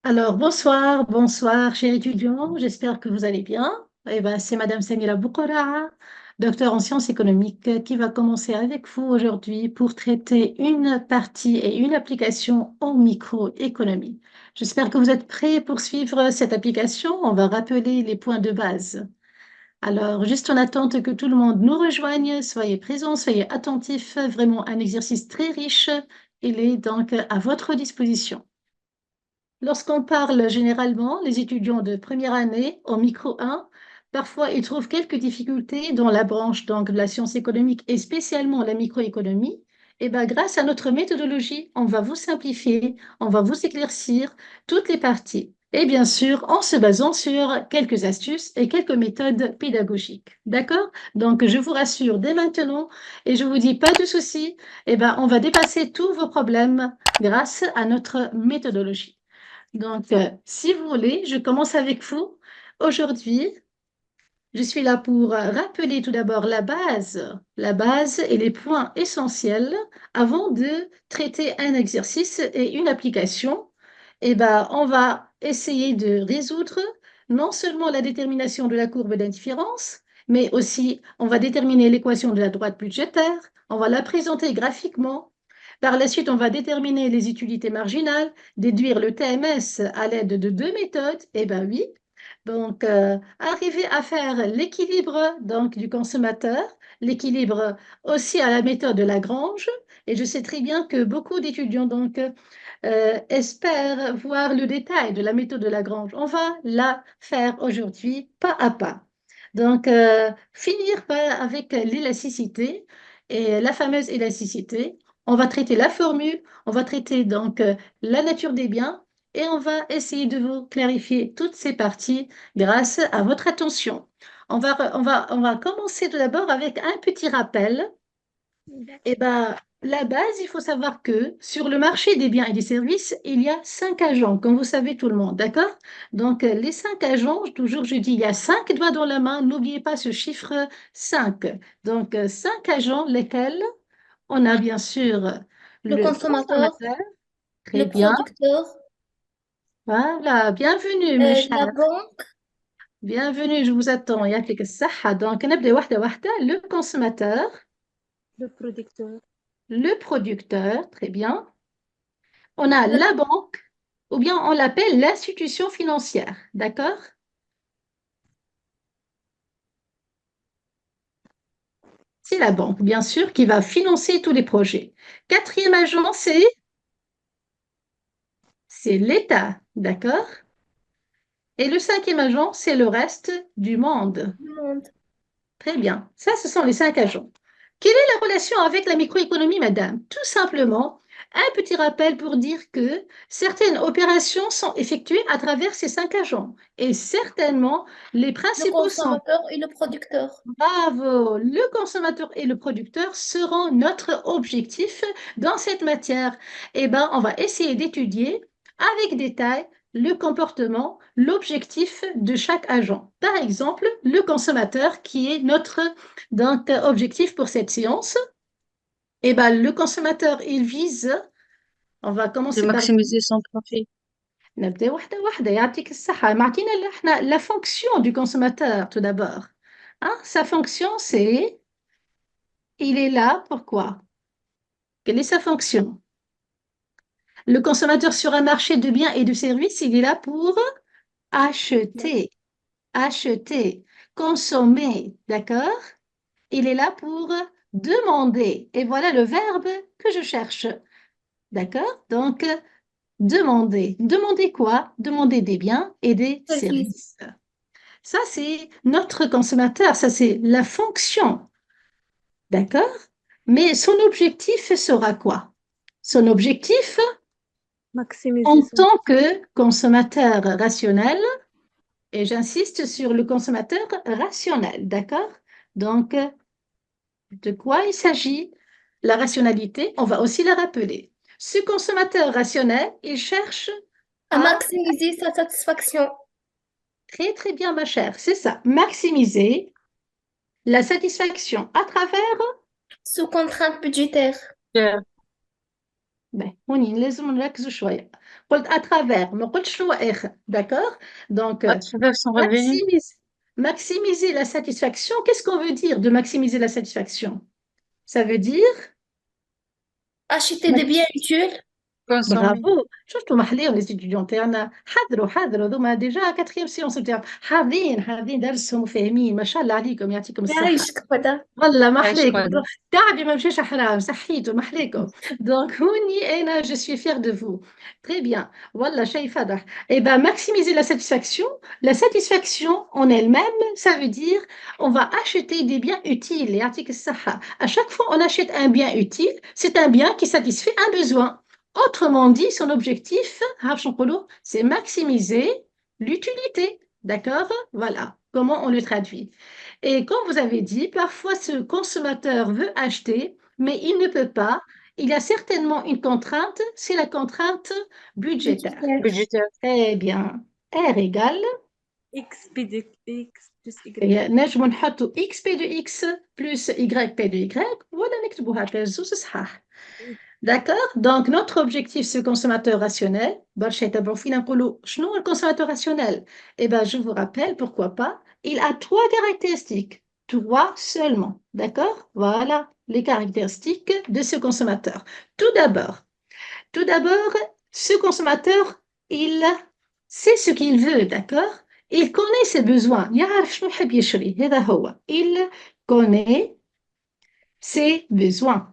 Alors, bonsoir, chers étudiants. J'espère que vous allez bien. Eh ben, c'est Madame Samira Boukora, docteur en sciences économiques, qui va commencer avec vous aujourd'hui pour traiter une partie et une application en microéconomie. J'espère que vous êtes prêts pour suivre cette application. On va rappeler les points de base. Alors, juste en attente que tout le monde nous rejoigne, soyez présents, soyez attentifs. Vraiment un exercice très riche. Il est donc à votre disposition. Lorsqu'on parle généralement, les étudiants de première année en micro 1, parfois ils trouvent quelques difficultés dans la branche donc, de la science économique et spécialement la microéconomie. Et ben, grâce à notre méthodologie, on va vous simplifier, on va vous éclaircir toutes les parties. Et bien sûr, en se basant sur quelques astuces et quelques méthodes pédagogiques. D'accord? Donc, je vous rassure dès maintenant et je vous dis pas de soucis. Et ben, on va dépasser tous vos problèmes grâce à notre méthodologie. Donc, si vous voulez, je commence avec vous. Aujourd'hui, je suis là pour rappeler tout d'abord la base et les points essentiels avant de traiter un exercice et une application. Et ben, on va essayer de résoudre non seulement la détermination de la courbe d'indifférence, mais aussi on va déterminer l'équation de la droite budgétaire, on va la présenter graphiquement. Par la suite, on va déterminer les utilités marginales, déduire le TMS à l'aide de deux méthodes. Eh bien oui, donc arriver à faire l'équilibre donc du consommateur, l'équilibre aussi à la méthode de Lagrange. Et je sais très bien que beaucoup d'étudiants donc espèrent voir le détail de la méthode de Lagrange. On va la faire aujourd'hui pas à pas. Donc finir avec l'élasticité et la fameuse élasticité. On va traiter la formule, on va traiter donc la nature des biens et on va essayer de vous clarifier toutes ces parties grâce à votre attention. On va commencer tout d'abord avec un petit rappel. Eh ben, la base, il faut savoir que sur le marché des biens et des services, il y a cinq agents, comme vous savez tout le monde, d'accord? Donc, les cinq agents, toujours je dis, il y a cinq doigts dans la main, n'oubliez pas ce chiffre 5. Donc, cinq agents, lesquels on a bien sûr Le le consommateur, consommateur, très le bien, producteur, voilà, bienvenue mes la chers, banque, bienvenue, je vous attends, يعطيك الصحة. Donc, نبدأ واحدة واحدة, le consommateur, le producteur. le producteur, très bien. On a Le- la banque, ou bien on l'appelle l'institution financière, d'accord? C'est la banque, bien sûr, qui va financer tous les projets. Quatrième agent, c'est l'État, d'accord? Et le cinquième agent, c'est le reste du monde. le monde. Très bien. Ça, ce sont les cinq agents. Quelle est la relation avec la microéconomie, madame? Tout simplement, un petit rappel pour dire que certaines opérations sont effectuées à travers ces cinq agents. Et certainement, les Le principaux sont consommateur et le producteur. bravo, le consommateur et le producteur seront notre objectif dans cette matière. Eh bien, on va essayer d'étudier avec détail le comportement, l'objectif de chaque agent. Par exemple, le consommateur qui est notre donc, objectif pour cette séance. Eh bien, le consommateur, il vise, on va De commencer par maximiser son profit. نبدأ واحدة واحدة يعطيك الصحة معطينا احنا la fonction du consommateur tout d'abord. Hein? Sa fonction, c'est il est là, pourquoi? Quelle est sa fonction? Le consommateur sur un marché de biens et de services, il est là pour acheter, acheter, consommer, d'accord? Il est là pour demander. Et voilà le verbe que je cherche, d'accord? Donc, demander. Demander quoi? Demander des biens et des Service. services. Ça, c'est notre consommateur, ça, c'est la fonction, d'accord? Mais son objectif sera quoi? Son objectif, Maximiser en son tant profit. que consommateur rationnel, et j'insiste sur le consommateur rationnel, d'accord? Donc, de quoi il s'agit? La rationalité, on va aussi la rappeler. Ce consommateur rationnel, il cherche À à, maximiser sa satisfaction. très très bien ma chère, c'est ça, maximiser la satisfaction à travers Sous contrainte budgétaire. Ben, هوني لازم نركزوا شوية. قلت à travers ما قلتش شنو آخر. D'accord? Donc, À travers son revenu. maximiser la satisfaction. Qu'est-ce qu'on veut dire de maximiser la satisfaction? Ça veut dire Acheter des biens utiles. Consommer. برافو. شفتوا محليهم les étudiants تاعنا حضروا ذوما ديجا quatrième séance نتاعهم حافظين درسهم وفاهمين ما شاء الله عليكم يعطيكم الصحة. يعيشك فدا. والله ما عايش حليكم كويس. تعبي ما مشاش حرام صحيتو ما حليكم. دونك هوني انا je suis fière de vous. Très bien. والله شيء فضح. Et ben maximiser la satisfaction en elle-même, ça veut dire on va acheter des biens utiles. يعطيك الصحة. À chaque fois on achète un bien utile, c'est un bien qui satisfait un besoin. Autrement dit, son objectif, c'est maximiser l'utilité. D'accord? Voilà comment on le traduit. Et comme vous avez dit, parfois ce consommateur veut acheter, mais il ne peut pas. Il a certainement une contrainte, c'est la contrainte budgétaire. Budgétaire. Eh bien, R égale, X plus Y. نجم نحطوا XP de X plus YP de Y, ولا نكتبوها كالزوز صحاح. D'accord? Donc, notre objectif, ce consommateur rationnel, le consommateur rationnel? Eh bien, je vous rappelle, pourquoi pas, il a trois caractéristiques, trois seulement. D'accord? Voilà les caractéristiques de ce consommateur. Tout d'abord, ce consommateur, il sait ce qu'il veut, d'accord? Il connaît ses besoins. Il connaît ses besoins.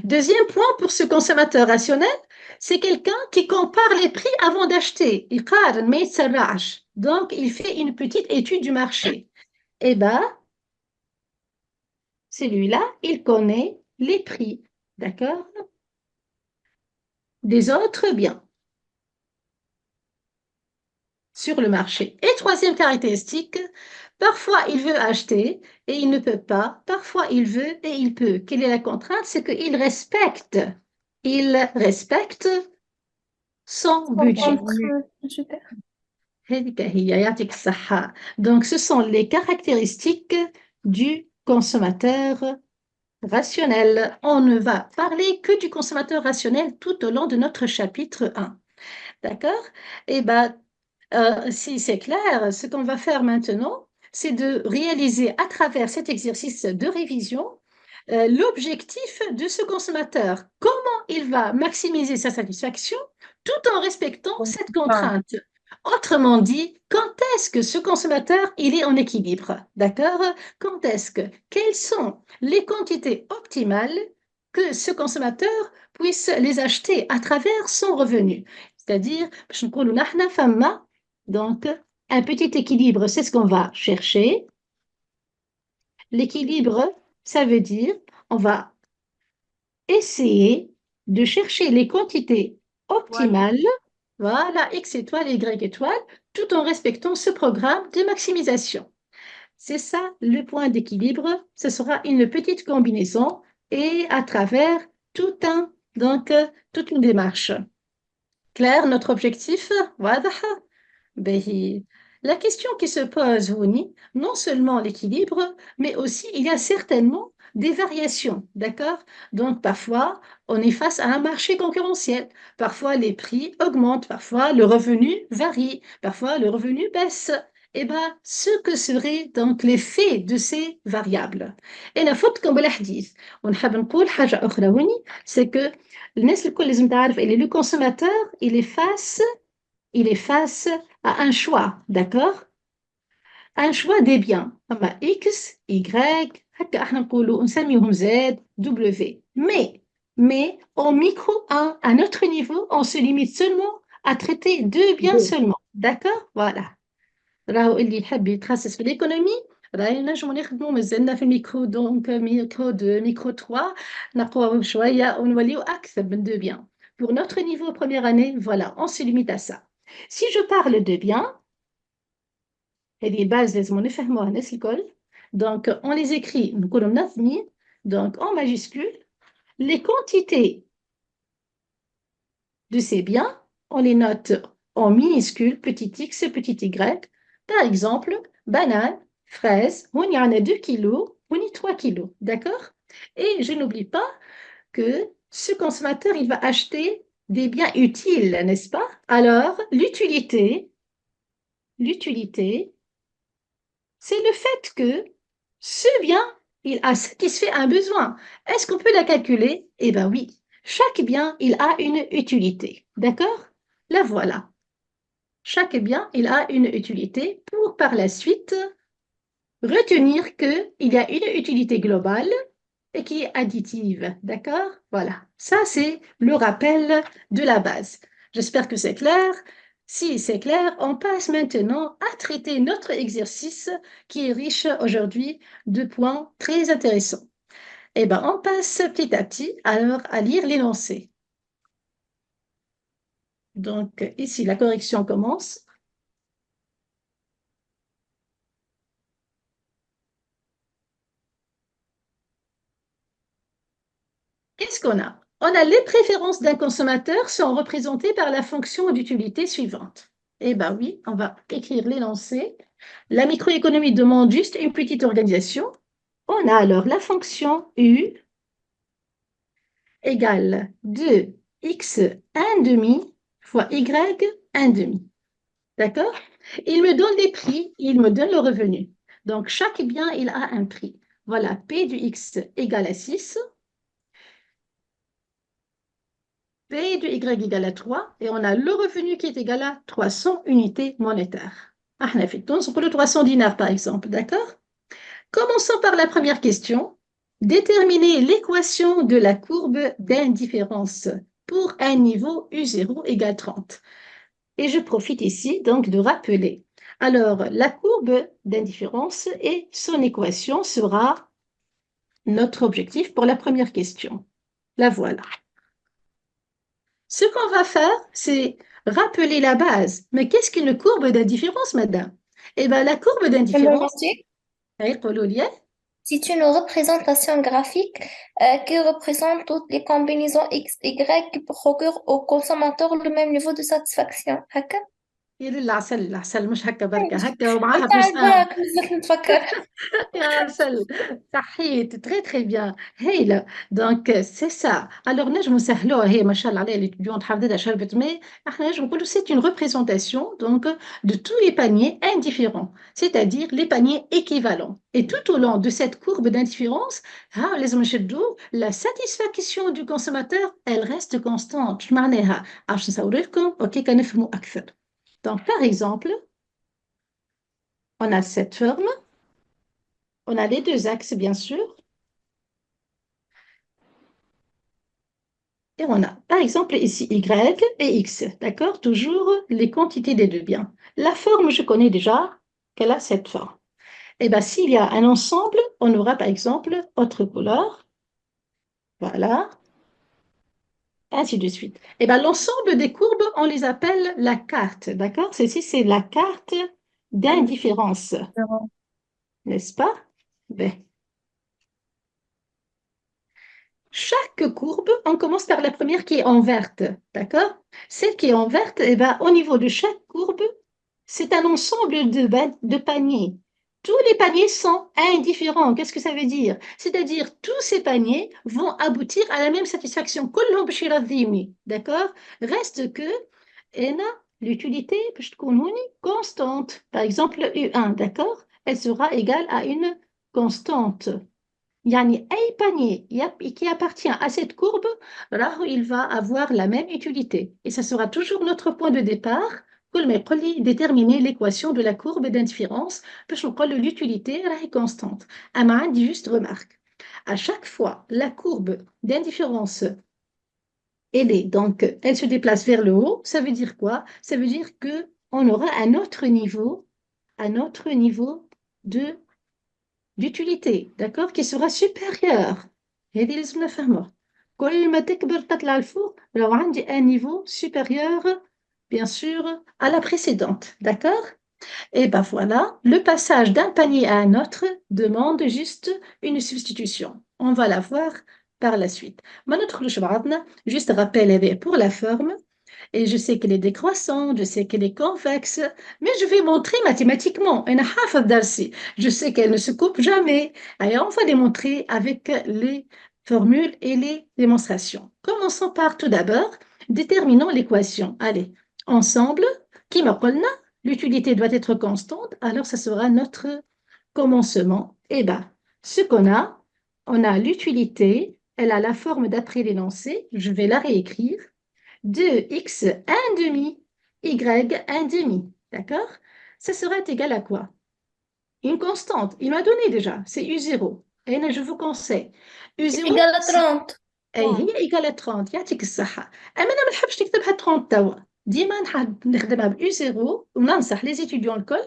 Deuxième point pour ce consommateur rationnel, c'est quelqu'un qui compare les prix avant d'acheter. Donc, il fait une petite étude du marché. Eh bien, celui-là, il connaît les prix, d'accord, des autres biens sur le marché. Et troisième caractéristique, parfois il veut acheter et il ne peut pas, parfois il veut et il peut. Quelle est la contrainte? C'est qu'il respecte son budget. Budgétaire. Donc, ce sont les caractéristiques du consommateur rationnel. On ne va parler que du consommateur rationnel tout au long de notre chapitre 1. D'accord? Eh bien, si c'est clair, ce qu'on va faire maintenant, c'est de réaliser à travers cet exercice de révision l'objectif de ce consommateur. Comment il va maximiser sa satisfaction tout en respectant cette contrainte. Autrement dit, quand est-ce que ce consommateur il est en équilibre? D'accord? Quelles sont les quantités optimales que ce consommateur puisse les acheter à travers son revenu? C'est-à-dire, donc, un petit équilibre, c'est ce qu'on va chercher. L'équilibre, ça veut dire, on va essayer de chercher les quantités optimales, voilà, X étoile, Y étoile, tout en respectant ce programme de maximisation. C'est ça le point d'équilibre. Ce sera une petite combinaison et à travers donc, toute une démarche. Claire, notre objectif? واضح؟ باهي. La question qui se pose, Rouni, non seulement l'équilibre, mais aussi il y a certainement des variations, d'accord? Donc parfois, on est face à un marché concurrentiel. Parfois, les prix augmentent, parfois le revenu varie, parfois le revenu baisse. Eh bien, ce que serait donc l'effet de ces variables. Et la faute comme le hadith. ونحب نقول حاجة أخرى هوني, c'est que الناس الكل لازم تعرف اللي le consommateur, il est face à un choix, d'accord? Un choix des biens. أما X, Y, هكا احنا نقولوا نسميهم Z, W. Mais au micro 1, à notre niveau, on se limite seulement à traiter deux biens seulement. D'accord? Voilà. راهو اللي يحب يتخصص في l'économie راهي نجموا نخدموا مازلنا في الميكرو دونك ميكرو 2 ميكرو 3 نقوى شوية ونوليو أكثر من deux biens. Pour notre niveau première année, voilà, on se limite à ça. Si je parle de biens, هذه base لازم نفهموها الناس الكل. Donc on les écrit نقولوا منظمين donc en majuscule. Les quantités de ces biens, on les note en minuscule, petit x, petit y. Par exemple, banane, fraises, on y en a 2 kilos, on y 3 kilos, d'accord? Et je n'oublie pas que ce consommateur, il va acheter des biens utiles, n'est-ce pas? Alors, l'utilité, c'est le fait que ce bien, il a satisfait un besoin. Est-ce qu'on peut la calculer? Eh bien oui, chaque bien, il a une utilité, d'accord? La voilà. Chaque bien, il a une utilité pour par la suite retenir qu'il y a une utilité globale et qui est additive, d'accord? Voilà, ça c'est le rappel de la base. J'espère que c'est clair. Si c'est clair, on passe maintenant à traiter notre exercice qui est riche aujourd'hui de points très intéressants. Eh bien, on passe petit à petit alors à lire l'énoncé. Donc, ici, la correction commence. Qu'est-ce qu'on a? On a les préférences d'un consommateur sont représentées par la fonction d'utilité suivante. Eh bien oui, on va écrire l'énoncé. La microéconomie demande juste une petite organisation. On a alors la fonction U égale 2x 1 demi fois y 1 demi. D'accord? Il me donne les prix, il me donne le revenu. Donc, chaque bien, il a un prix. Voilà, P du x égale à 6. P de y égale à 3 et on a le revenu qui est égal à 300 unités monétaires. Ah, on a fait le 300 dinars par exemple, d'accord? Commençons par la première question. Déterminer l'équation de la courbe d'indifférence pour un niveau U0 égale 30. Et je profite ici donc de rappeler. Alors, la courbe d'indifférence et son équation sera notre objectif pour la première question. La voilà. Ce qu'on va faire, c'est rappeler la base. Mais qu'est-ce qu'une courbe d'indifférence, madame? Eh bien, la courbe Je me d'indifférence, mentir, hey, Paulolia, c'est une représentation graphique qui représente toutes les combinaisons X, Y qui procurent au consommateur le même niveau de satisfaction. هكا؟ يا العسل العسل مش هكا بركة هكا ومعاها بلس تعال 1. بالك بزاف نتفكر. يا عسل صحيت très très bien هايلة دونك سي سا alors نجمو نسهلوها هي ما شاء الله عليها l'étudiante حافظتها شربت ماء احنا نجمو نقولوا c'est une représentation donc de tous les paniers indifférents c'est-à-dire les paniers équivalents et tout au long de cette courbe d'indifférence ها لازم نشدو la satisfaction du consommateur elle reste constante شو معناها عشان نصور لكم اوكي كنفهموا اكثر donc par exemple on a cette forme. On a les deux axes, bien sûr. Et on a, par exemple, ici Y et X. D'accord? Toujours les quantités des deux biens. La forme, je connais déjà qu'elle a cette forme. Et bien, s'il y a un ensemble, on aura, par exemple, autre couleur. Voilà. Ainsi de suite. Et bien, l'ensemble des courbes, on les appelle la carte. D'accord? Ceci, c'est la carte d'indifférence. N'est-ce pas? Ben, chaque courbe, on commence par la première qui est en verte, d'accord? Celle qui est en verte, eh ben, au niveau de chaque courbe, c'est un ensemble de paniers. Tous les paniers sont indifférents. Qu'est-ce que ça veut dire? C'est-à-dire tous ces paniers vont aboutir à la même satisfaction. كلهم باش يرضيوني, d'accord? Reste que l'utilité باش تكون هوني constante. Par exemple, U1, d'accord? Elle sera égale à une constante. يعني أي panier qui appartient à cette courbe, alors il va avoir la même utilité. Et ça sera toujours notre point de départ. كل ما يقول لي déterminer l'équation de la courbe d'indifférence باش نقول له l'utilité راهي constante. أما عندي juste remarque. À chaque fois, la courbe d'indifférence, elle se déplace vers le haut. Ça veut dire quoi? Ça veut dire qu'on aura un autre niveau de d'utilité, d'accord, qui sera supérieure. هذه لازم نفهمها. كل ما تكبر تطلع لفوق لو عندي un niveau supérieur, bien sûr, à la précédente, d'accord? Et ben voilà, le passage d'un panier à un autre demande juste une substitution. On va la voir par la suite. ما ندخلوش بعضنا, juste rappel pour la forme. Et je sais qu'elle est décroissante, je sais qu'elle est convexe, mais je vais montrer mathématiquement. أنا حافظ درسي. Je sais qu'elle ne se coupe jamais. Alors, on va démontrer avec les formules et les démonstrations. Commençons par tout d'abord, déterminons l'équation. Allez, ensemble, qui me قلنا, l'utilité doit être constante, alors ça sera notre commencement. Eh bien, ce qu'on a, on a l'utilité, elle a la forme d'après l'énoncé, je vais la réécrire. 2x 1 demi, y 1 demi. D'accord? Ça sera égal à quoi? Une constante. Il m'a donné déjà. C'est U0. Et là, je vous conseille. U0, Égal à 30. أي هي إيجال 30 يعطيك الصحة. أما أنا ما نحبش نكتبها 30 توا. ديما نحب نخدمها ب U0 وننصح لي زيتيديون الكل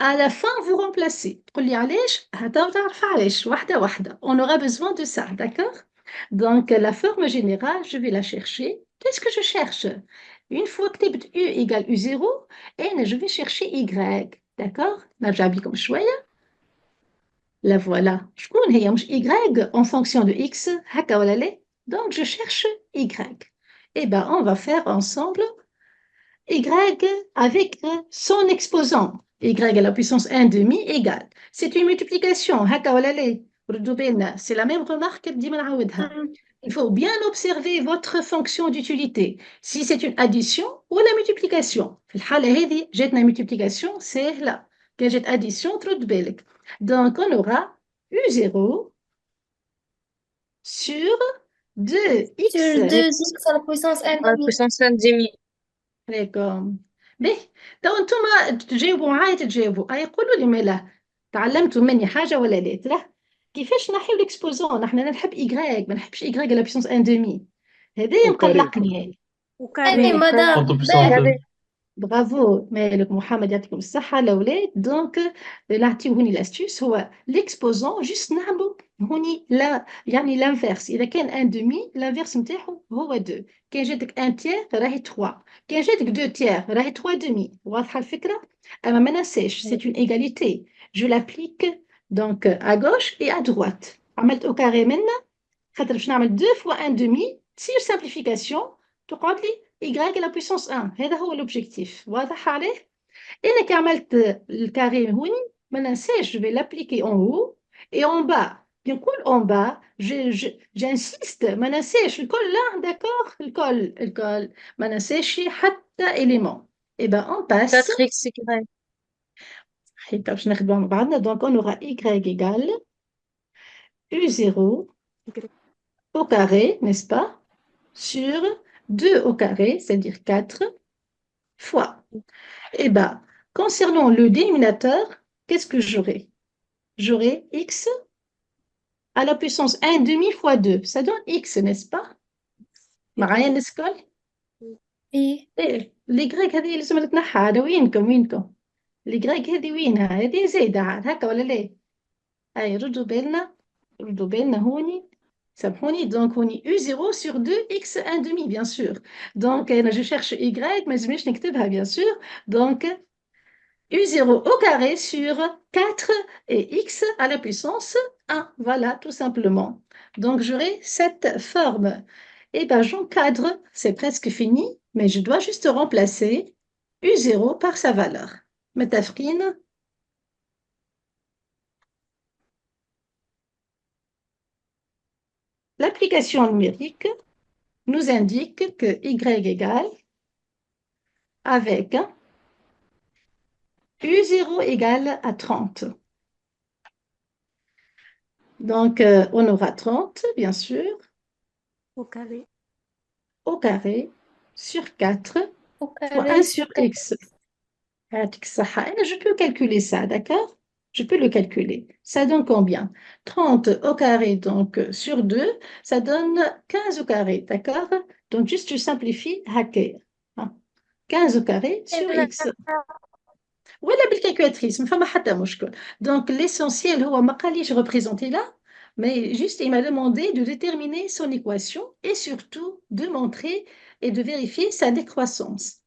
à la fin vous remplacez. تقول لي علاش؟ هتا تعرف علاش واحدة واحدة. On aura besoin de ça, d'accord? Donc la forme générale, je vais la chercher. Qu'est-ce que je cherche? Une fois que كتبت U égale U0, et je vais chercher Y. D'accord? نرجع بكم شوية. La voilà. شكون هي مش Y en fonction de X هكا ولا لا؟ Donc, je cherche Y. Eh bien, on va faire ensemble Y avec son exposant. Y à la puissance 1 demi égale. C'est une multiplication. هكا ولا لا؟ ردوا بالنا. C'est la même remarque ديما نعاودها. Il faut bien observer votre fonction d'utilité. Si c'est une addition ou la multiplication. في الحالة هذه جاتنا multiplication سهلة. كان جات addition ترد بالك. Donc, on aura U0 sur 2x. Sur 2x à la puissance 1 À la demi. puissance 1 demi. عليكم به تو انتم تجاوبوا معايا تجاوبوا اي قولوا لي مالا تعلمتوا مني حاجه ولا لا ترى كيفاش نحيو الاكسبوزون نحن نحب ايغريك ما نحبش ايغريك لا بيسونس ان دومي هذا au carré. مقلقني أي مدام Entre puissance باهي. 2. برافو مالك محمد يعطيكم الصحة الأولاد دونك نعطيوهوني لاستيوس هو ليكسبوزون جست نعملوا هوني لا يعني لانفيرس إذا كان ان دومي لانفيرس نتاعو هو دو كان جاتك ان تيير راهي 3 كان جاتك دو تيير راهي 3 دومي واضحة الفكرة أما ما ننساش سي اون ايغاليتي جو لابليك دونك ا غوش اي ا دروات عملت او كاري منا خاطر باش نعمل 2 فوا ان دومي تصير سامبليفيكاسيون تقعد لي y à la puissance 1 هذا هو l'objectif واضح عليه إذا كي عملت الكاري هوني ما ننساش je vais l'appliquer en haut et en bas كي نقول en bas j'insiste ما ننساش الكل لا داكور الكل ما ننساش حتى élément et ben on passe 4xy. حيت باش نخدموا مع بعضنا donc on aura y égale u0 au carré n'est-ce pas sur 2 au carré, c'est-à-dire 4 fois. Eh bien, concernant le dénominateur, qu'est-ce que j'aurai? J'aurai x à la puissance 1 demi fois 2. Ça donne x, n'est-ce pas? معايا نسكل؟ إيه إيه الجريك هذه لازم تتنحى هذا وينكم؟ الجريك هذه وينها؟ هذه زايدة عاد هكا ولا لا؟ أي ردوا بالنا هوني سامحوني donc هوني U0 sur 2x 1 demi bien sûr donc je cherche y ما لازمنيش نكتبها bien sûr donc U0 au carré sur 4 et x à la puissance 1 voilà tout simplement donc j'aurai cette forme et ben j'encadre c'est presque fini mais je dois juste remplacer U0 par sa valeur متفقين L'application numérique nous indique que y égale avec U0 égale à 30. Donc, on aura 30, bien sûr, au carré. au carré sur 4 au fois carré 1 sur sur x. Je peux calculer ça, d'accord? Je peux le calculer. Ça donne combien? 30 au carré, donc sur 2, ça donne 15 au carré, d'accord? Donc, juste je simplifie, hacker. 15 au carré sur x. ولا بالكالكولاتريس ما فما حتى مشكل donc l'essentiel هو ما قاليش représenter là mais juste il m'a demandé de déterminer son équation et surtout de montrer et de vérifier sa décroissance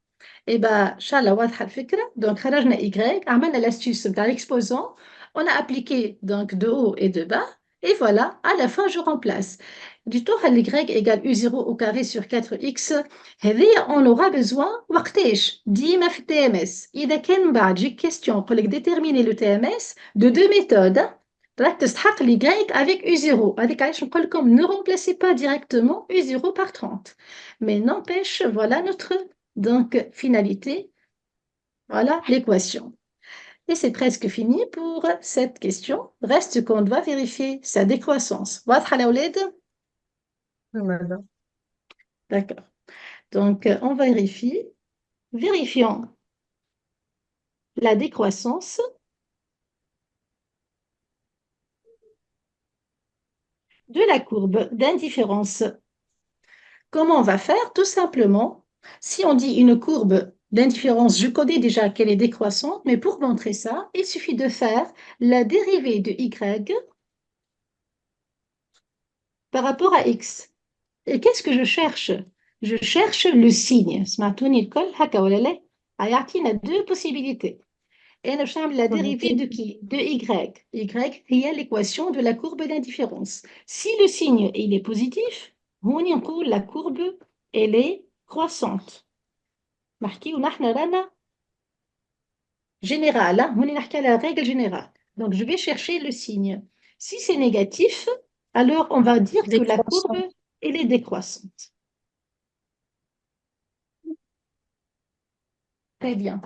et ben inchallah واضحه الفكره donc خرجنا y عملنا l'astuce بتاع l'exposant on a appliqué donc de haut et de bas et voilà à la fin je remplace du tout y égale u0 au carré sur 4x. On aura besoin وقتاش ديما في TMS. إذا كان بعد جيك question pour déterminer le TMS de deux méthodes. راك تستحق y avec u0. هذيك علاش نقول لكم ne remplacez pas directement u0 par 30. Mais n'empêche, voilà notre donc finalité. Voilà l'équation. Et c'est presque fini pour cette question. Reste qu'on doit vérifier sa décroissance. واضحة الأولاد؟ madame. D'accord. Donc, on vérifie. Vérifions la décroissance de la courbe d'indifférence. Comment on va faire? Tout simplement, si on dit une courbe d'indifférence, je connais déjà qu'elle est décroissante, mais pour montrer ça, il suffit de faire la dérivée de y par rapport à x. Et qu'est-ce que je cherche? Je cherche le signe. سمعتوني الكل هكا ولا لا؟ هيعطينا deux possibilités. Et nous avons la dérivée de qui? De y. Y هي l'équation de la courbe d'indifférence. Si le signe il est positif, la courbe elle est croissante. نحكيو نحن رانا général, on est la règle générale. Donc je vais chercher le signe. Si c'est négatif, alors on va dire que la courbe elle est décroissante. Très bien.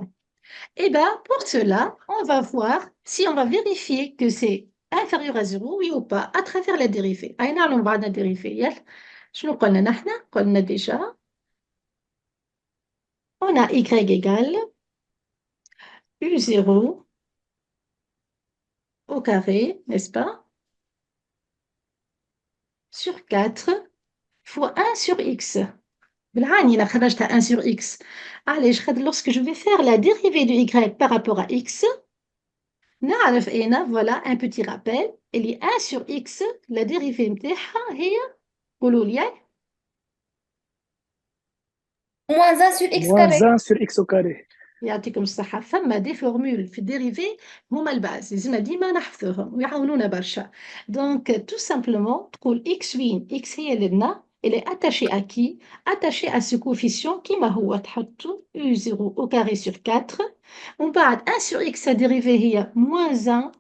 Et bien, pour cela, on va voir si on va vérifier que c'est inférieur à 0, oui ou pas, à travers la dérivée. أين نعلم بعضنا dérivée؟ شنو قلنا نحن؟ قلنا déjà, on a y égale u0 au carré, n'est-ce pas? Sur 4 fois 1 sur x. بالعاني أنا خرجتها 1 sur x. علاش؟ خاطر lorsque je vais faire la dérivée de y par rapport à x, نعرف هنا voilà un petit rappel اللي 1 sur x la dérivée نتاعها هي قولوا لي Moins 1 sur x moins carré. 1 sur x au carré. يعطيكم الصحة. فما دي فورمول في الديريفي هما الباز لازمنا ديما نحفظوهم ويعاونونا برشا. دونك تو سامبلومون تقول x وين x هي لنا elle est attachée à qui? Attachée à ce coefficient كيما هو تحطوا u0 au carré sur 4 ومن بعد 1 sur x sa dérivée هي moins 1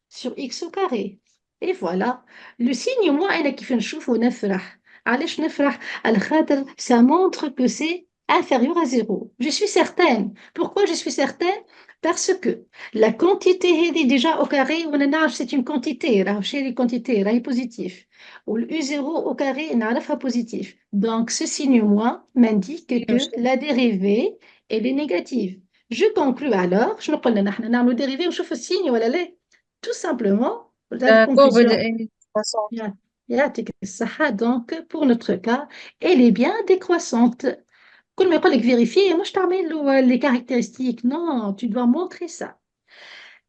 sur x au carré. Et voilà. Le signe moins أنا كيف نشوفه نفرح. علاش نفرح؟ على خاطر ça montre que c'est inférieur à 0. Je suis certaine. Pourquoi je suis certaine? Parce que la quantité est déjà au carré, c'est une quantité, chez les quantités, là, est positif. Ou le U0 au carré, est positif. Donc, ce signe moins m'indique que la dérivée, elle est négative. Je conclus alors, je ne dérivé, je fais signe, voilà, tout simplement, la courbe conclusion. de croissance. Donc, pour notre cas, elle est bien décroissante. كل ما يقول لك vérifier, moi je t'amène les caractéristiques. Non, tu dois montrer ça.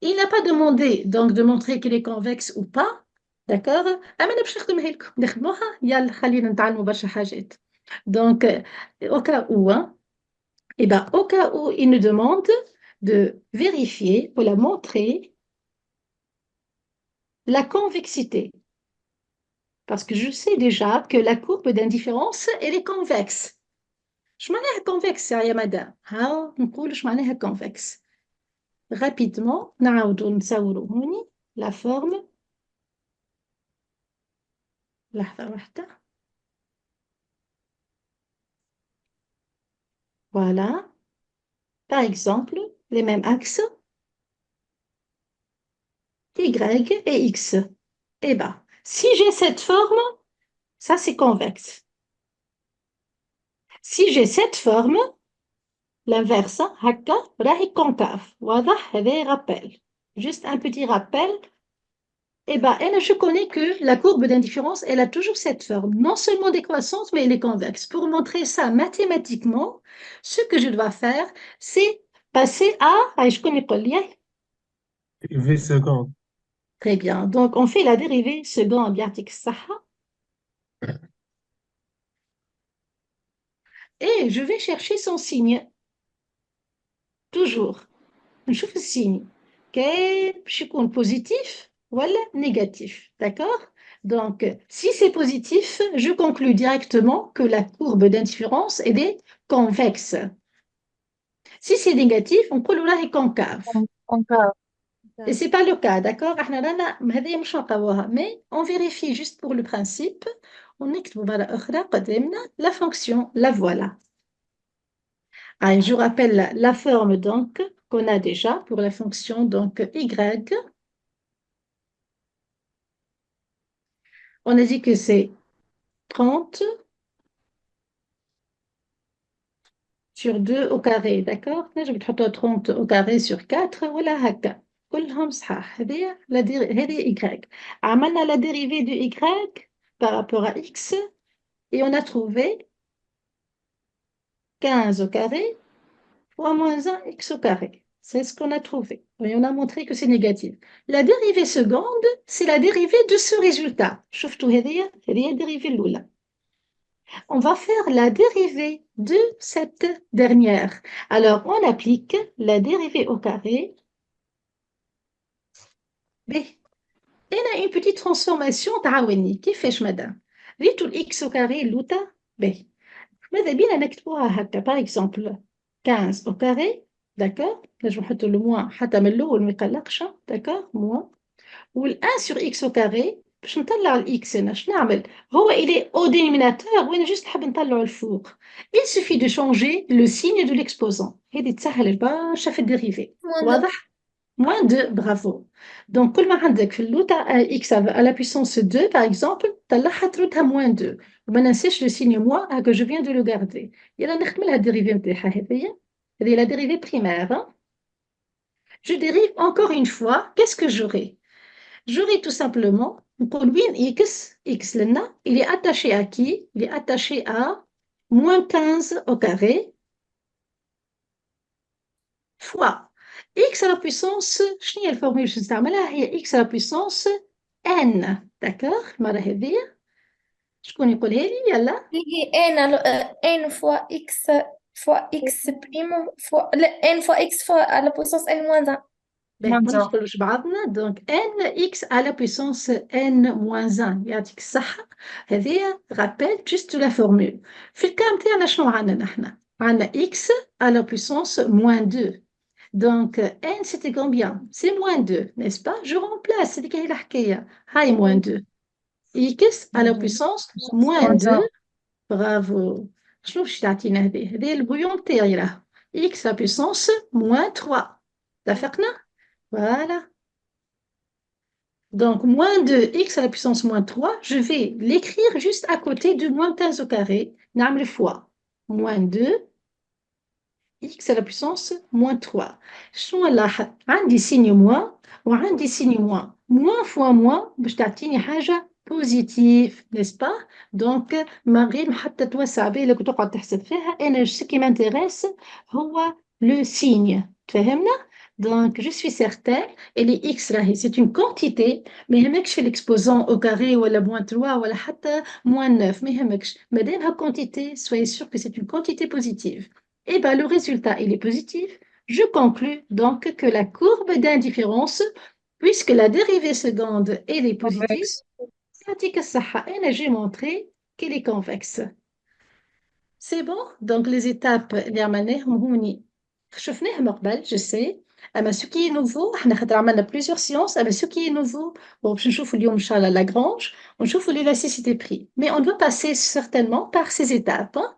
Il n'a pas demandé donc de montrer qu'elle est convexe ou pas. D'accord? أما أنا باش نخدمها لكم. نخدموها يلا خلينا نتعلموا برشا حاجات. Donc, au cas où, hein, eh ben, au cas où il nous demande de vérifier ou la montrer la convexité. Parce que je sais déjà que la courbe d'indifférence, elle est convexe. اش معناها convexe يا مدام؟ هاو نقول اش معناها convexe. Rapidement نعاودو نصورو هوني la forme. لحظة واحدة. Voilà. Par exemple, les mêmes axes y et x. Eh ben, si j'ai cette forme, ça c'est convexe. Si j'ai cette forme, l'inverse, هكا راهي concave. واضح؟ هذا rappel. Juste un petit rappel. Eh ben, je connais que la courbe d'indifférence, elle a toujours cette forme, non seulement décroissante, mais elle est convexe. Pour montrer ça mathématiquement, ce que je dois faire, c'est passer à, je connais pas le lien. V seconde. Très bien. Donc, on fait la dérivée seconde biartik saha. Et je vais chercher son signe. Toujours. Je trouve le signe. Positif ou négatif. D'accord? Donc, si c'est positif, je conclus directement que la courbe d'indifférence, elle est convexe. Si c'est négatif, on dit qu'elle est concave. Concave. Et ce n'est pas le cas, d'accord? إحنا رانا هذه مش نلقاوها. Mais on vérifie juste pour le principe. ونكتبوا مرة أخرى قدامنا la fonction, la voilà. Allez, je vous rappelle la forme donc qu'on a déjà pour la fonction donc y. On a dit que c'est 30 sur 2 au carré, d'accord? Là, je vais تحطوا 30 au carré sur 4 ولا هكا. كلهم صحاح. هذه y. عملنا la dérivée de y par rapport à x et on a trouvé 15 au carré fois moins 1 x au carré. C'est ce qu'on a trouvé. Et on a montré que c'est négatif. La dérivée seconde, c'est la dérivée de ce résultat. شفتوا هذه الدérivée الأولى. On va faire la dérivée de cette dernière. Alors, on applique la dérivée au carré. B. Et on a une petite transformation تعاوني. كيفاش مدام؟ ريتوا الإكس au carré الأولى B. ماذا بينا نكتبوها هكا par exemple 15 au carré, d'accord? نجم نحط le moins حتى من الأول ما يقلقش, d'accord? moins. وال1 sur x au carré باش نطلع الإكس هنا شنو نعمل؟ هو il est au dénominateur وأنا جست نحب نطلعه الفوق. Il suffit de changer le signe de l'exposant. هذه تسهل برشا في الديريفي. Moins 2. واضح؟ Moins 2, bravo. Donc, كل ما عندك في اللوطة x à la puissance 2, par exemple, طلعها تردها moins 2. وما ننساش le signe moins que je viens de le garder. يلا نخدم لها الدérivée نتاعها هذه la dérivée primaire. Hein. Je dérive encore une fois. Qu'est-ce que j'aurai? J'aurai tout simplement نقول وين x لنا il est attaché à qui? Il est attaché à moins 15 au carré fois x à la puissance, شنو هي الفورمule باش نستعملها؟ هي x à la puissance n, d'accord؟ المرة هذه شكون يقولها لي؟ يلا. هي n fois x prime fois n fois x fois à la puissance n moins 1. باهي ما Moins un. ندخلوش بعضنا. دونك n x à la puissance n moins 1 يعطيك الصحة. هذه rappel juste la formule. في الكام نتاعنا شنو عندنا نحنا؟ عندنا x à la puissance moins 2. Donc, n, c'était combien? C'est moins 2, n'est-ce pas? Je remplace, c'est كاين الحكاية. هاي moins 2. x à la puissance moins Moins 2. un. Bravo. شنو باش تعطينا هذه؟ هذه البويون تاعي راه. x à la puissance moins 3. اتفقنا؟ Voilà. Donc, moins 2, x à la puissance moins 3, je vais l'écrire juste à côté de moins 15 au carré. نعمل fois. Moins 2, x à la puissance moins 3. شنو نلاحظ؟ عندي signe moins وعندي signe moins. Moins fois moins باش تعطيني حاجة positive, n'est-ce pas? Donc, ما غير حتى توسع بالك وتقعد تحسب فيها. أنا ce qui m'intéresse هو le signe. تفهمنا؟ Donc, je suis certaine, et les x là, c'est une quantité, mais يهمكش في l'exposant au carré ولا moins 3 ولا حتى moins 9, mais يهمكش. مادام ها quantité, soyez sûr que c'est une quantité positive. Et bien, le résultat, il est positif. Je conclus donc que la courbe d'indifférence, puisque la dérivée seconde, elle est positive, Convexe. j'ai montré qu'elle est convexe. C'est bon? Donc, les étapes, شفناهم قبل, je sais. أما ce qui est nouveau, احنا خاطر عملنا plusieurs séances, أما ce qui est nouveau, bon, باش نشوفوا اليوم إن شاء الله Lagrange, ونشوفوا l'élasticité prix. Mais on doit passer certainement par ces étapes. Hein.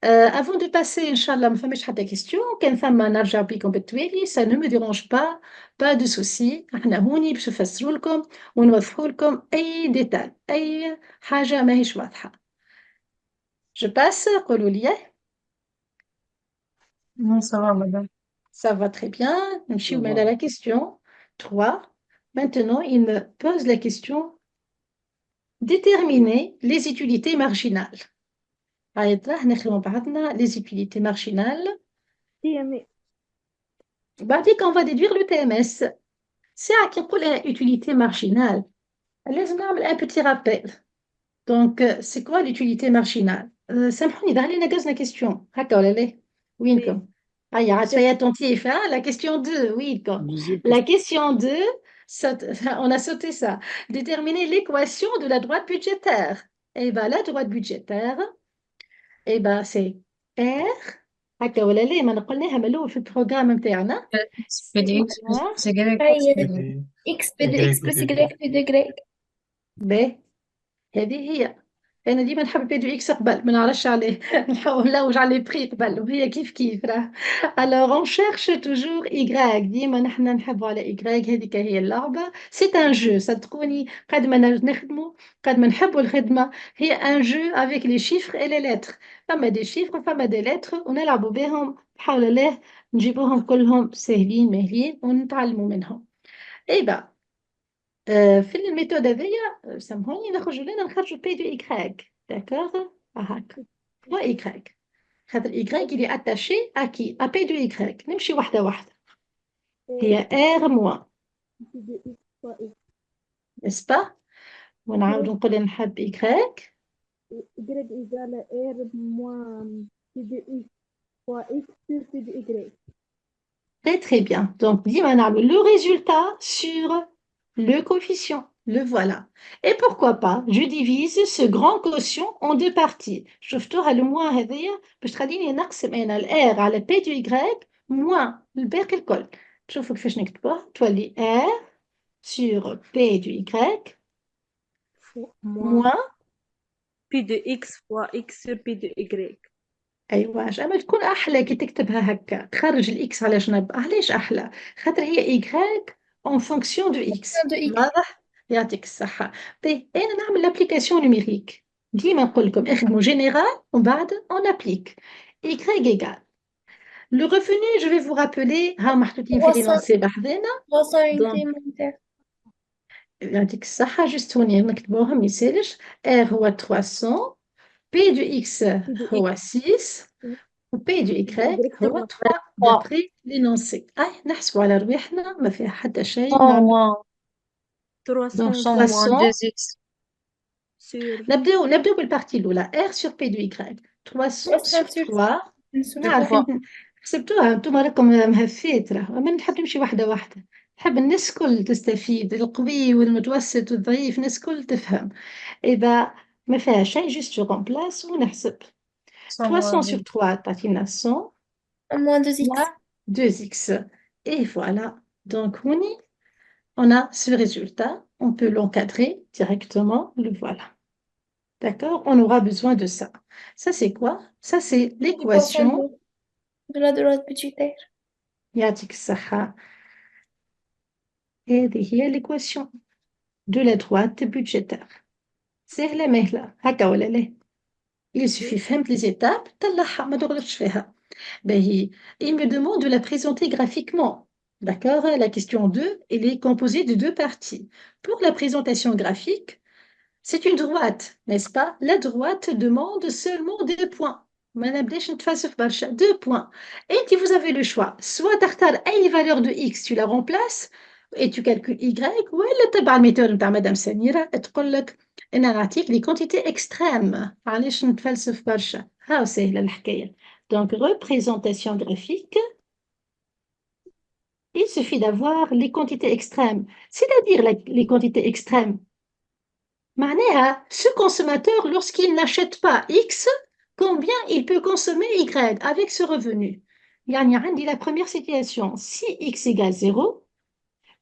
Avant de passer, Inch'Allah, ما فماش حتى question. كان ثم نرجع بكم بالتوالي, ça ne me dérange pas, pas de souci. احنا هوني باش نفسروا لكم ونوضحوا لكم أي détail, أي حاجة ماهيش واضحة. Je passe, قولوا لي. Non, ça va, madame. Ça va très bien. نمشيو à la question 3. Maintenant, il me pose la question déterminer les utilités marginales. هايطرح نخدموا بعضنا les utilités marginales. TMS. بعديك on va déduire le TMS. ساعة كي نقول أنا utilité marginale, لازم نعمل un petit rappel. Donc, c'est quoi l'utilité marginale? سامحوني ظهر لي نقصنا question. هكا ولا لا؟ وينكم؟ هيا عاد soyez attentifs. Hein? La question 2, وينكم؟ La question 2, On a sauté ça. Déterminer l'équation de la droite budgétaire. Eh bien, la droite budgétaire, eh ben, c'est R. هكا ولا لا ما نقولناها من الأول في البروغرام نتاعنا. X في دي X R. بلس Y هي في دي. Et X بدي X Y بلس plus Y Y. بدي Y. ب هذه هي. انا ديما نحب بي دو اكس قبل ما نعرفش عليه نحاول نلوج على لي بري قبل وهي كيف كيف راه. الوغ اون شيرش توجور ايغراك ديما نحنا نحبوا على ايغراك هذيك هي اللعبه. سي ان جو صدقوني قد ما نخدموا قد ما نحبوا الخدمه هي ان جو افيك لي شيفر اي لي لتر. فما دي شيفر فما دي لتر ونلعبوا بهم بحول الله نجيبوهم كلهم سهلين ماهلين ونتعلموا منهم. اي با في الميثود هذيا سامحوني نخرجوا بي دو إيكغيك داكوغ هاكا هو إيكغيك خاطر إيكغيك اللي أتاشي أكي أ بي دو إيكغيك نمشي واحدة واحدة هي إر موان بي دو إكس فوا إكس نسبا ونعاود نقول نحب إيكغيك Y égale R moins P de X fois X sur P de Y. très très bien donc ديما نعمل le résultat sur le coefficient le voilà et pourquoi pas je divise ce grand quotient en deux parties شفتوها الموان هذيا باش تخليني نقسم انا الار على بي دو y موان الباقي الكل شوفوا كيفاش نكتبوها تولي r sur p du y Moins موان P de X fois X sur P de Y. ايوا اما تكون احلى كي تكتبها هكا تخرج الاكس على جنب علاش احلى خاطر هي ايكغيك اون فونكسيون دو اكس de X. واضح يعطيك الصحه. طيب انا نعمل لابليكاسيون نوميريك ديما نقول لكم اخدموا جينيرال ومن بعد اون ابليك ايكغيك ايكال لو ريفوني جو في فو رابيلي ها محطوطين في 300 لينونسي بحذنا 300 دونك supplémentaires. يعطيك الصحه جوست هوني نكتبوها ما يسالش ار هو 300 بي دو اكس P de هو X 6 وبي دو إيكغيك هو directement. 3 دابري لينونسي نحسبوا على رواحنا ما فيها حتى شيء 100 نعمل moins 300 100 moins 300 2X. sur نبداو بالبارتي الأولى R sur P دو إيكغيك 300 300 sur sur 3 sur نعرف 3. حسبتوها انتم راكم مهفيت راه ما نحب نمشي واحدة واحدة نحب الناس كل تستفيد القوي والمتوسط والضعيف الناس كل تفهم إذا ما فيها شيء جست جو رومبلاس ونحسب 100 300 moins sur 2. 3 تعطينا 100 moins 2X. moins 2x. Et voilà. Donc, on a ce résultat. On peut l'encadrer directement. Le voilà. D'accord? On aura besoin de ça. Ça, c'est quoi? Ça, c'est L'équation l'équation. de la droite budgétaire. يعطيك الصحة. هذه هي l'équation de la droite budgétaire. سهلة مهلة. هكا ولا لا؟ Il suffit فهمت les étapes. طلعها ما تغلطش فيها. Ben, il me demande de la présenter graphiquement. D'accord? La question 2, elle est composée de deux parties. Pour la présentation graphique, c'est une droite, n'est-ce pas? La droite demande seulement deux points. Deux points. Et vous avez le choix. Soit tu as valeur de x, tu la remplaces et tu calcules y, ou elle تبع الميثود نتاع مدام سميرة تقول لك انا نعطيك les quantités extrêmes. علاش نتفلسف برشا؟ هاو سهلة الحكاية. Donc, représentation graphique, il suffit d'avoir les quantités extrêmes. C'est-à-dire les quantités extrêmes. معناها, ce consommateur, lorsqu'il n'achète pas X, combien il peut consommer Y avec ce revenu? يعني عندي la première situation. Si X égale 0,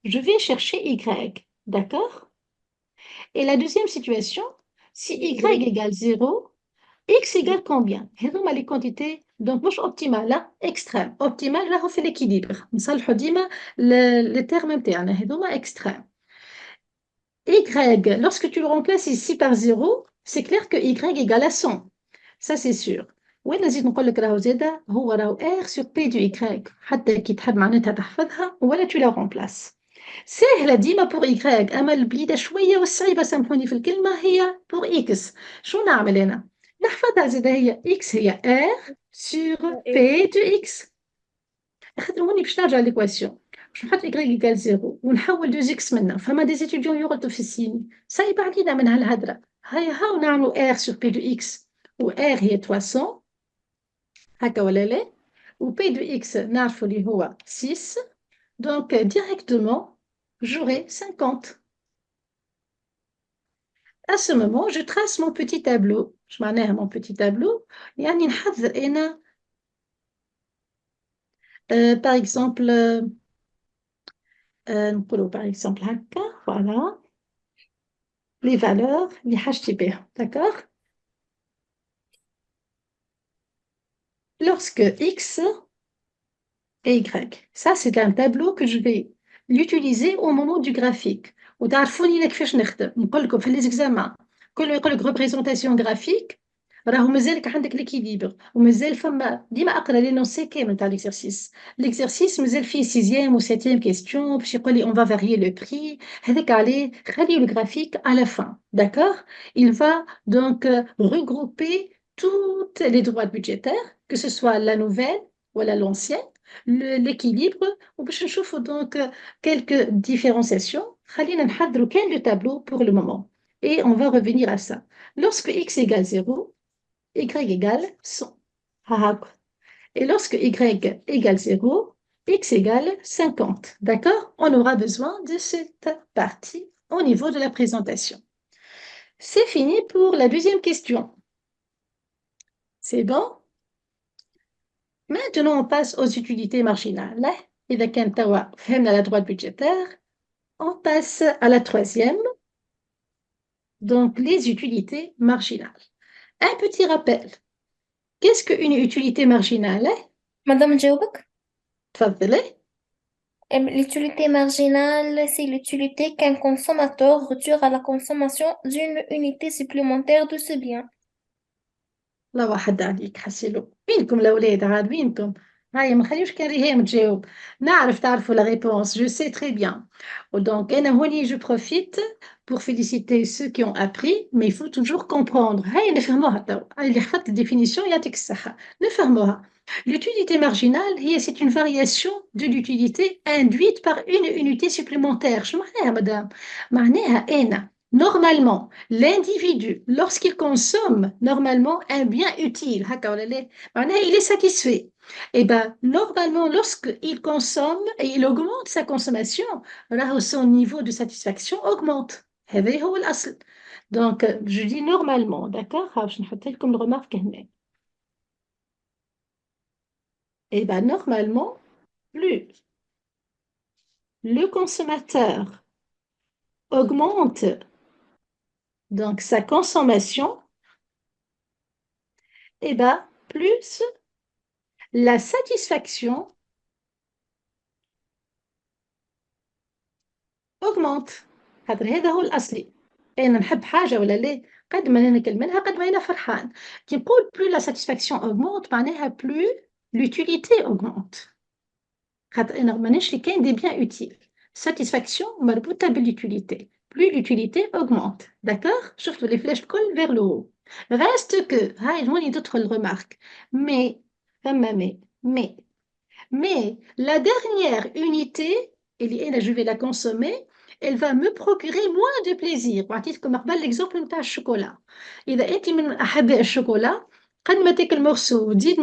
je vais chercher Y. D'accord? Et la deuxième situation, si Y égale 0, X égale combien? هذوما les quantités donc مش optimales لا extrême optimal راهو في l'équilibre نصلحوا ديما le terme نتاعنا هذوما extrême. Y lorsque tu le remplaces ici par 0 c'est clair que Y égale à 100 ça c'est sûr. وين نزيد نقول لك راهو زاده هو راهو R sur P du Y حتى كي تحب معناتها تحفظها ولا tu la remplaces. سهلة ديما pour Y أما البليدة شوية والصعيبة سامحوني في الكلمة هي pour X. شو نعمل أنا؟ نحفظها زاده هي X هي R sur P de X. خاطر هوني باش نرجع ليكواسيون باش نحط Y يقال 0 ونحول 2X منها فما دي ستوديون يغلطوا في السين صايب علينا من هالهدرة هاو نعملوا R sur P de X و R هي 300 هكا ولا لا و P de X نعرفوا اللي هو 6 donc directement j'aurai 50. À ce moment, je trace mon petit tableau. Je معناها mon petit tableau. يعني نحضر أنا par exemple نقولوا par exemple هكا voilà les valeurs اللي حاجتي بهم d'accord lorsque x et y ça c'est un tableau que je vais l'utiliser au moment du graphique وتعرفوني أنا كيفاش نخدم نقول لكم في les examens كل ما يقول لك représentation graphique راهو مازالك عندك l'équilibre ومازال فما ديما اقرا لينونسي كامل تاع l'exercice مازال فيه 6e ou 7e question باش يقول لي on va varier le prix هذاك عليه خلي le graphique à la fin d'accord il va donc regrouper toutes les droites budgétaires que ce soit la nouvelle ou l'ancienne l'équilibre وباش نشوفوا donc quelques différenciations خلينا نحضروا كان le tableau pour le moment et on va revenir à ça lorsque x égale 0 y égale 100. Et lorsque y égale 0, x égale 50. D'accord? On aura besoin de cette partie au niveau de la présentation. C'est fini pour la deuxième question. C'est bon? Maintenant, on passe aux utilités marginales. Là, إذا كان توا فهمنا la droite budgétaire, on passe à la troisième. Donc, les utilités marginales. Un petit rappel. Qu'est-ce qu'une utilité marginale? Madame نجاوبك. تفضلي. L'utilité marginale, c'est l'utilité qu'un consommateur retire à la consommation d'une unité supplémentaire de ce bien. الله واحد عليك حسيلو وينكم الاولاد عاد وينكم هاي ما خليوش كان ريهام تجاوب نعرف تعرفوا la réponse je sais très bien donc انا هوني je profite pour féliciter ceux qui ont appris mais il faut toujours comprendre هاي نفهموها توا هاي اللي حفظت الديفينيسيون يعطيك الصحه نفهموها l'utilité marginale هي c'est une variation de l'utilité induite par une unité supplémentaire شنو معناها مدام معناها انا normalement, l'individu, lorsqu'il consomme normalement un bien utile, il est satisfait. Et bien, normalement, lorsqu'il consomme et il augmente sa consommation, là, son niveau de satisfaction augmente. Donc, je dis normalement, d'accord? Je vais faire comme remarque. Et bien, normalement, plus le consommateur augmente donc sa consommation, et ben, plus la satisfaction augmente. خاطر هذا هو الأصلي. أنا نحب حاجة ولا لا قد ما ناكل منها قد ما أنا فرحان. كي نقول plus la satisfaction augmente معناها plus l'utilité augmente. خاطر أنا مانيش اللي كاين des biens utiles. Satisfaction مربوطة بالutilité. Plus l'utilité augmente. D'accord? شفتوا les flèches الكل vers le haut. Reste que هاي هوني d'autres remarques. Mais la dernière unité اللي أنا je vais la consommer elle va me procurer moins de plaisir. وعطيتكم قبل l'exemple نتاع الشوكولا. إذا أنت من أحباء الشوكولا قد ما تاكل مرسو تزيد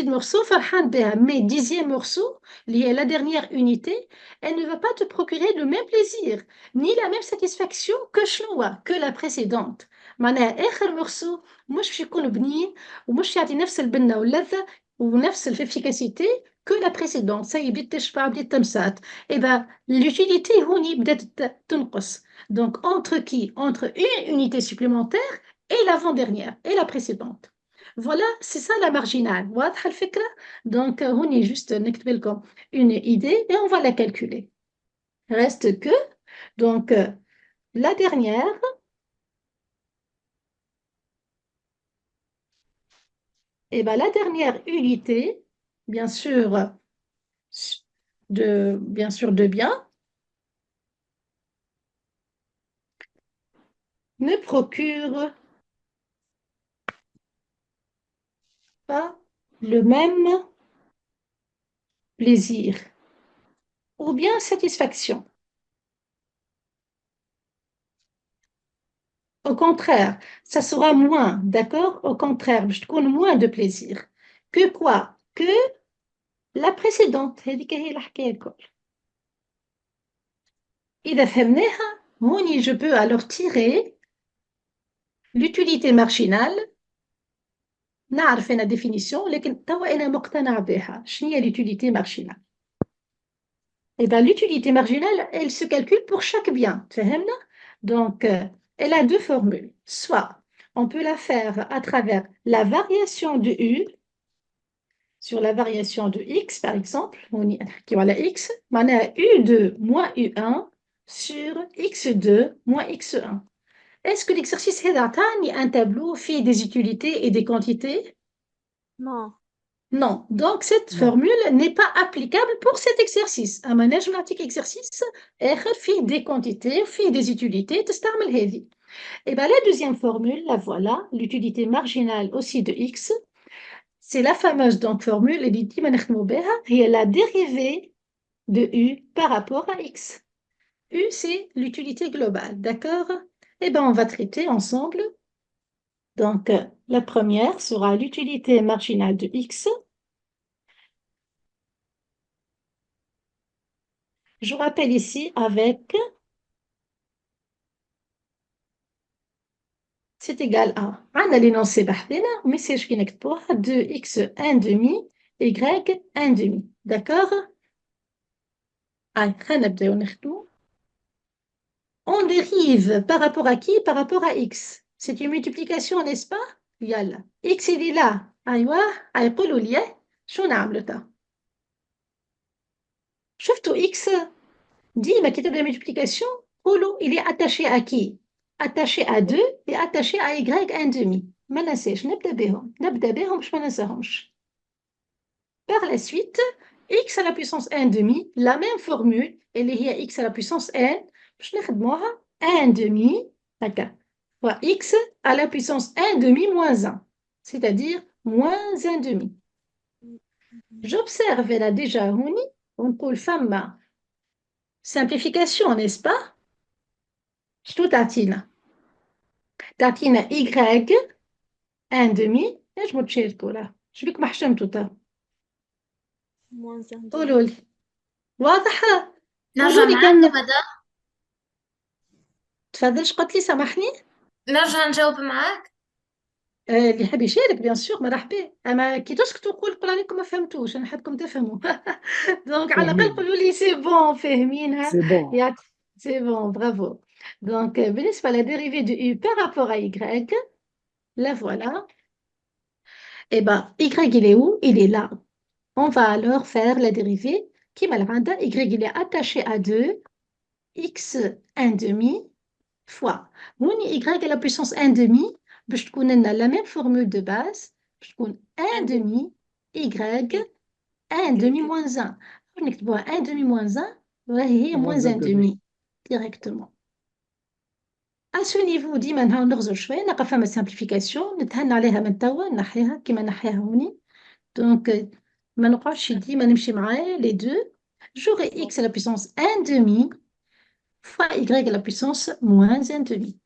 مرسو فرحان بها mais dixième morceau اللي هي la dernière unité elle ne va pas te procurer le même plaisir ni la même satisfaction que شنو que la précédente. معناها آخر مرسو مش باش يكون بنين ومش يعطي نفس البنة واللذة ونفس الefficacité que la précédente. Ça y est بديت تشبع بديت تمسات. Et ben l'utilité هوني بدات تنقص. Donc entre qui? Entre une unité supplémentaire et l'avant-dernière et la précédente. Voilà, c'est ça la marginale. واضحة الفكرة؟ Donc هوني juste نكتب لكم une idée et on va la calculer. Reste que donc la dernière et ben la dernière unité bien sûr de biens ne procure pas le même plaisir ou bien satisfaction. Au contraire, ça sera moins, d'accord? Au contraire, je te donne moins de plaisir. Que quoi? Que la précédente. هذيك هي الحكاية الكل. إذا فهمناها هوني je peux alors tirer l'utilité marginale. نعرف أنا définition لكن توا أنا مقتنع بها. شنو هي l'utilité marginale؟ Eh bien, l'utilité marginale, elle se calcule pour chaque bien. فهمنا؟ Donc, elle a deux formules. Soit on peut la faire à travers la variation de U sur la variation de X, par exemple, qui va la X, معناها U2 moins U1 sur X2 moins X1. Est-ce que l'exercice هذا عطاني un tableau fait des utilités et des quantités? Non. Non. Donc, cette Non. formule n'est pas applicable pour cet exercice. Un manège mathématique exercice, fait des quantités, fait des utilités, تستعمل هذه. Et bien, la deuxième formule, la voilà, l'utilité marginale aussi de x, c'est la fameuse donc, formule, elle dit, est la dérivée de u par rapport à x. U, c'est l'utilité globale, d'accord? Et bien, on va traiter ensemble. Donc, la première sera l'utilité marginale de x. Je rappelle ici avec, c'est égal à, on a l'énoncé بحثنا, mais c'est ce qui n'est pas 2x 1 demi, y 1 demi, d'accord? On dérive par rapport à qui? Par rapport à x. C'est une multiplication, n'est-ce pas? Yalla. X, il est là. أيوة. هيقولوا لي شو نعمل تا؟ شفتوا x ديما كي تبدا multiplication قولوا il est attaché à qui? Attaché à 2 et attaché à y 1 demi. ما ننساش نبدا بهم باش ما ننساهمش. Par la suite, x à la puissance 1 demi, la même formule, elle est x à la puissance n, باش نخدموها 1 demi, d'accord, fois x à la puissance 1 demi moins 1, c'est-à-dire moins 1 demi. J'observe là déjà هوني ونقول فما simplification, n'est-ce pas? شنو تعطينا؟ تعطينا y 1 demi, نجمو تشاركوا لا شبيك ما حشمتوا تا؟ moins un قولوا لي واضحة؟ نرجع قولوا لي معاك كان أبدا. تفضلش قلت لي سامحني. نرجع نجاوب معاك. اللي يحب يشارك بيان سور مرحبا، اما كي تسكتوا قول عليكم ما فهمتوش، انا نحبكم تفهموا. دونك على الاقل فاهمين. قولوا لي سي بون فاهمينها. سي بون. سي بون برافو. دونك بالنسبه لديريفي دو يو بار رابور ا y, la voilà. Et ben y il est où? Il est là. On va alors faire la dérivée qui malgranda y il est attaché à 2 x 1 demi fois هوني y à la puissance 1 demi باش تكون لنا la même formule de base باش تكون 1 demi y 1 demi moins 1. نكتبوها 1 demi moins 1 وهي هي moins 1 demi directement. À ce niveau ديما نحاول نغزر شويه نلقى فما simplification نتهنى عليها من توا نحيها كيما نحيها هوني. دونك ما نقعدش ديما نمشي معايا les deux. J'aurai x à la puissance 1 demi fois y à la puissance moins 1 demi.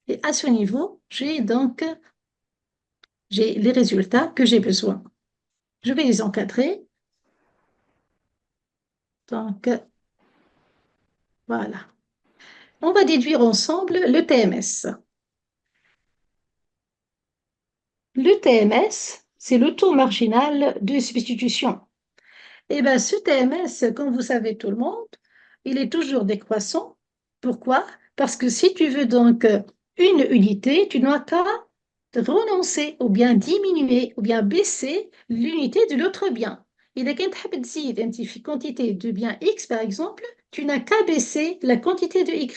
Et à ce niveau, j'ai les résultats que j'ai besoin. Je vais les encadrer. Donc, voilà. On va déduire ensemble le TMS. Le TMS, c'est le taux marginal de substitution. Et bien, ce TMS, comme vous savez tout le monde, il est toujours décroissant. Pourquoi? Parce que si tu veux donc une unité, tu n'as qu'à renoncer ou bien diminuer ou bien baisser l'unité de l'autre bien. إذا كنت تحب تزيد أنت في quantité de bien x par exemple, tu n'as qu'à baisser la quantité de y.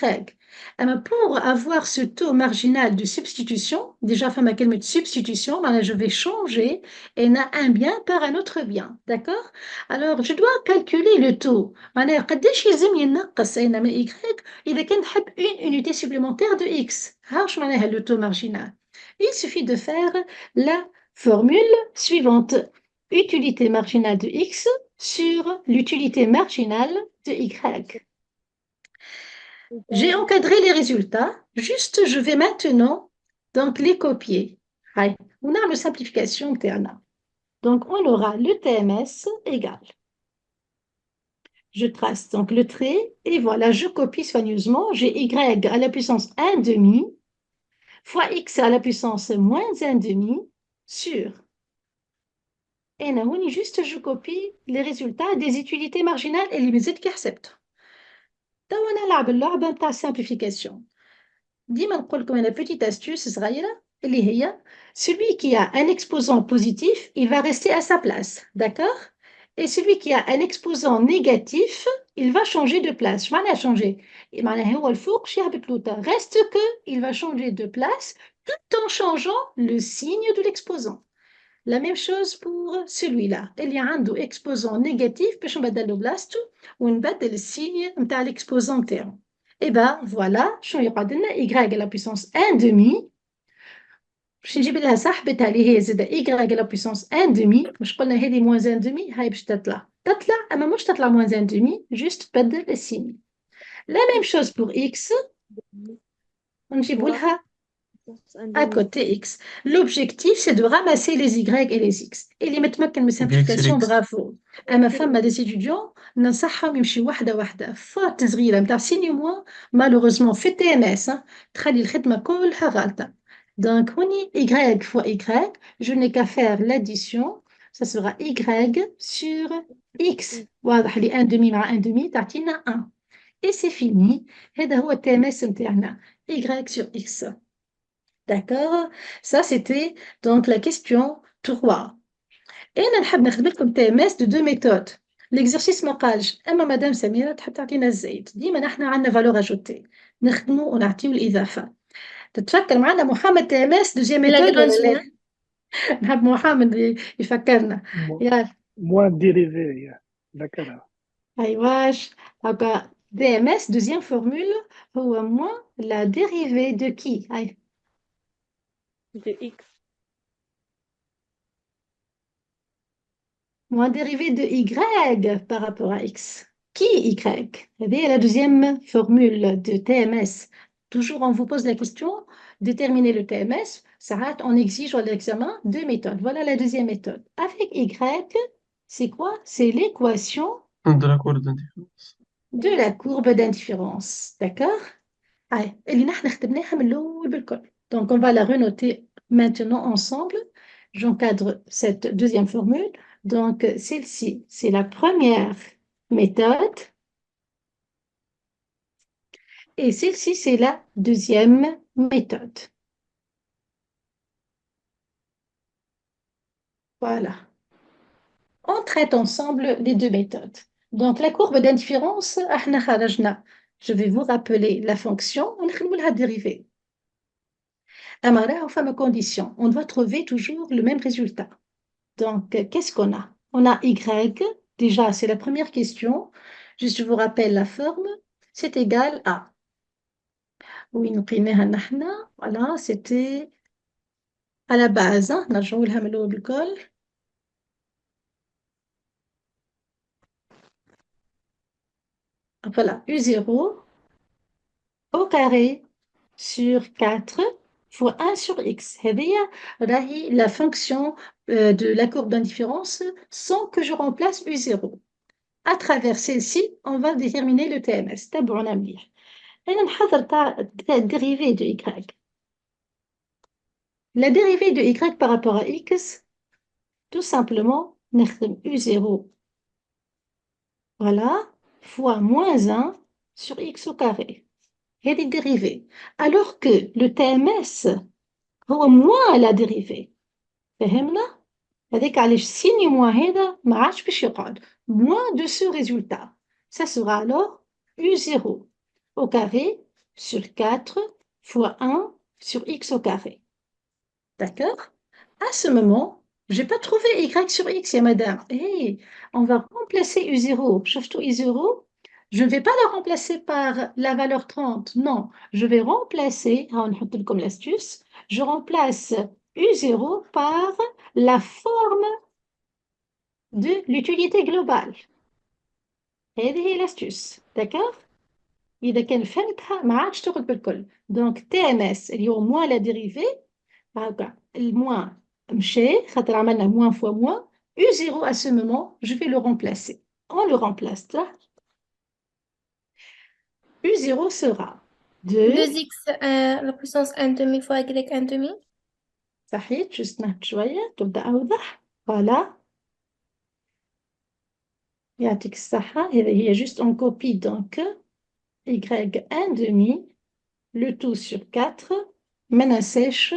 Alors pour avoir ce taux marginal de substitution, déjà فما كلمة substitution, ben je vais changer et un bien par un autre bien, d'accord? Alors je dois calculer le taux. معناها قداش يلزم ينقص أنا من y إذا كنت نحب une unité supplémentaire de x. هاوش معناها le taux marginal. Il suffit de faire la formule suivante. Utilité marginale de x sur l'utilité marginale de y. J'ai encadré les résultats. Juste, je vais maintenant donc les copier. On a une simplification interne. Donc, on aura le TMS égal Je trace donc le trait et voilà, je copie soigneusement. J'ai y à la puissance 1 demi fois x à la puissance moins 1 demi sur. Et là, juste je copie les résultats des utilités marginales et les مازال كيحسبت. توا نلعب اللعبة نتاع simplification. ديما نقول لكم une petite astuce صغيرة اللي هي celui qui a un exposant positif, il va rester à sa place, d'accord? Et celui qui a un exposant négatif, il va changer de place. شو معناها changer؟ معناها هو الفوق شي يهبط لوطا. Reste que il va changer de place tout en changeant le signe de l'exposant. La même chose pour celui-là. Il y a un exposant négatif, باش نبدل بلاصتو ونبدل السيgne نتاع l'exposant تاعو. Et ben voilà, شنو يقعد لنا y à la puissance 1 demi. باش نجيب لها صاحبتها اللي هي زاده y à la puissance 1 demi. مش قلنا هذه moins 1 demi هاي باش تطلع اما مش تطلع moins 1 demi, juste تبدل السيgne. La même chose pour x. ونجيب لها à côté x. L'objectif, c'est de ramasser les y et les x. Et les متمكن من simplification, X. bravo. أما فما des étudiants ننصحهم يمشي واحدة واحدة. فات صغيرة متاع سيني موا malheureusement في تي ام اس تخلي الخدمة كلها غلطة. Donc هوني y fois y, je n'ai qu'à faire l'addition, ça sera y sur x. واضح لي 1 demi مع 1 demi تعطينا 1. Et c'est fini. هذا هو التي ام اس نتاعنا y sur x. D'accord? Ça, c'était donc la question 3. Et on a نحب لكم TMS de deux méthodes. L'exercice ما قالش أما مدام سميرة تحب تعطينا الزايد. ديما نحن عندنا valeur ajoutée. نخدموا ونعطيو الإضافة. تتفكر معنا محمد TMS deuxième méthode ولا لا؟ نحب محمد يفكرنا. يلا. Moins dérivé, d'accord. أيواش. هكا TMS deuxième formule هو moins la dérivée de qui؟ أي. de X. Moins dérivé de y par rapport à x. Qui y? C'est la deuxième formule de TMS. Toujours, on vous pose la question, déterminer le TMS, ça rate, on exige à l'examen deux méthodes. Voilà la deuxième méthode. Avec y, c'est quoi? C'est l'équation De la courbe d'indifférence. de la courbe d'indifférence. D'accord? Allez, donc, on va la renoter maintenant ensemble. J'encadre cette deuxième formule. Donc, celle-ci, c'est la première méthode. Et celle-ci, c'est la deuxième méthode. Voilà. On traite ensemble les deux méthodes. Donc, la courbe d'indifférence, je vais vous rappeler la fonction, on va la dérivée. Amara, enfin, ma condition, on doit trouver toujours le même résultat. Donc, qu'est-ce qu'on a? On a y, déjà, c'est la première question. Juste, je vous rappelle la forme, c'est égal à. Oui, nous voilà, c'était à la base. Voilà, U0 au carré sur 4 fois 1 sur x. هذه la fonction de la courbe d'indifférence sans que je remplace U0. À travers celle-ci, on va déterminer le TMS. تابعونا مليح. أنا نحضر تاع dérivée de y. La dérivée de y par rapport à x, tout simplement, نخدم U0, voilà, fois moins 1 sur x au carré. هذه dérivée. Alors que le TMS هو moins la dérivée. فهمنا؟ هذاك علاش سيني moins هذا ما عادش باش يقعد. Moins de ce résultat. Ça sera alors U0 au carré sur 4 fois 1 sur x au carré. D'accord? À ce moment, je n'ai pas trouvé y sur x, ya madame. Hey, on va remplacer U0. Chauffe tout U0. Je ne vais pas la remplacer par la valeur 30. Non, je vais remplacer, on comme l'astuce, je remplace U0 par la forme de l'utilité globale. هذه l'astuce. D'accord? إذا كان فهمتها ما عادش تاخد بالكل. Donc TMS اللي هو moins la dérivée, هكا الموان مشى خاطر عملنا moins fois moins. U0 à ce moment, je vais le remplacer. On le remplace là. U0 sera 2. 2x la puissance 1 demi fois y 1 demi. صحيح juste نهض شوية تبدأ أوضح. Voilà. يعطيك الصحة. هي juste en copie donc y1 demi le tout sur 4 ما ننساش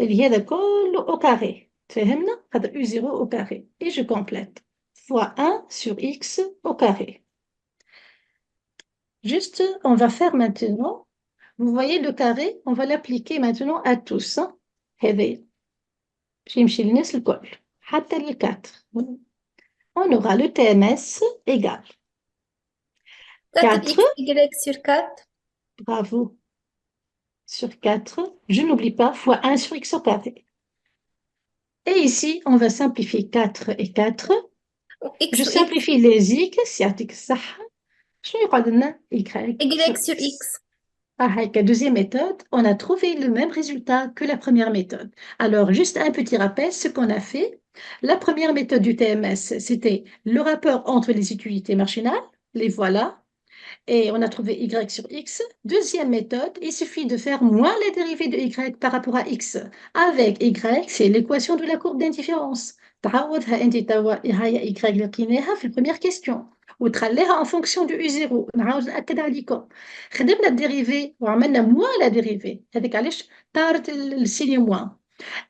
اللي هذا كله au carré. فهمنا؟ هذا U0 au carré. Et je complète. Fois 1 sur x au carré. Juste, on va faire maintenant. Vous voyez le carré, on va l'appliquer maintenant à tous. هذا يمشي للناس الكل حتى لل4. On aura le TMS égal 4, 4x y sur 4. bravo, sur 4, je n'oublie pas, fois 1 sur x au carré. Et ici, on va simplifier 4 et 4. X Je sur simplifie les x, يعطيك الصحة. شنو يقعد لنا y y sur x. Avec la deuxième méthode, on a trouvé le même résultat que la première méthode. Alors, juste un petit rappel, ce qu'on a fait. La première méthode du TMS, c'était le rapport entre les utilités marginales, les voilà, et on a trouvé y sur x. Deuxième méthode, il suffit de faire moins la dérivée de y par rapport à x. Avec y, c'est l'équation de la courbe d'indifférence. تعوضها انت توا هي y اللي لقيناها في première question. وتخليها en fonction du U0. نعاود نأكد عليكم. خدمنا الديريفي وعملنا moins la dérivée. هذيك علاش طارت السيني moins.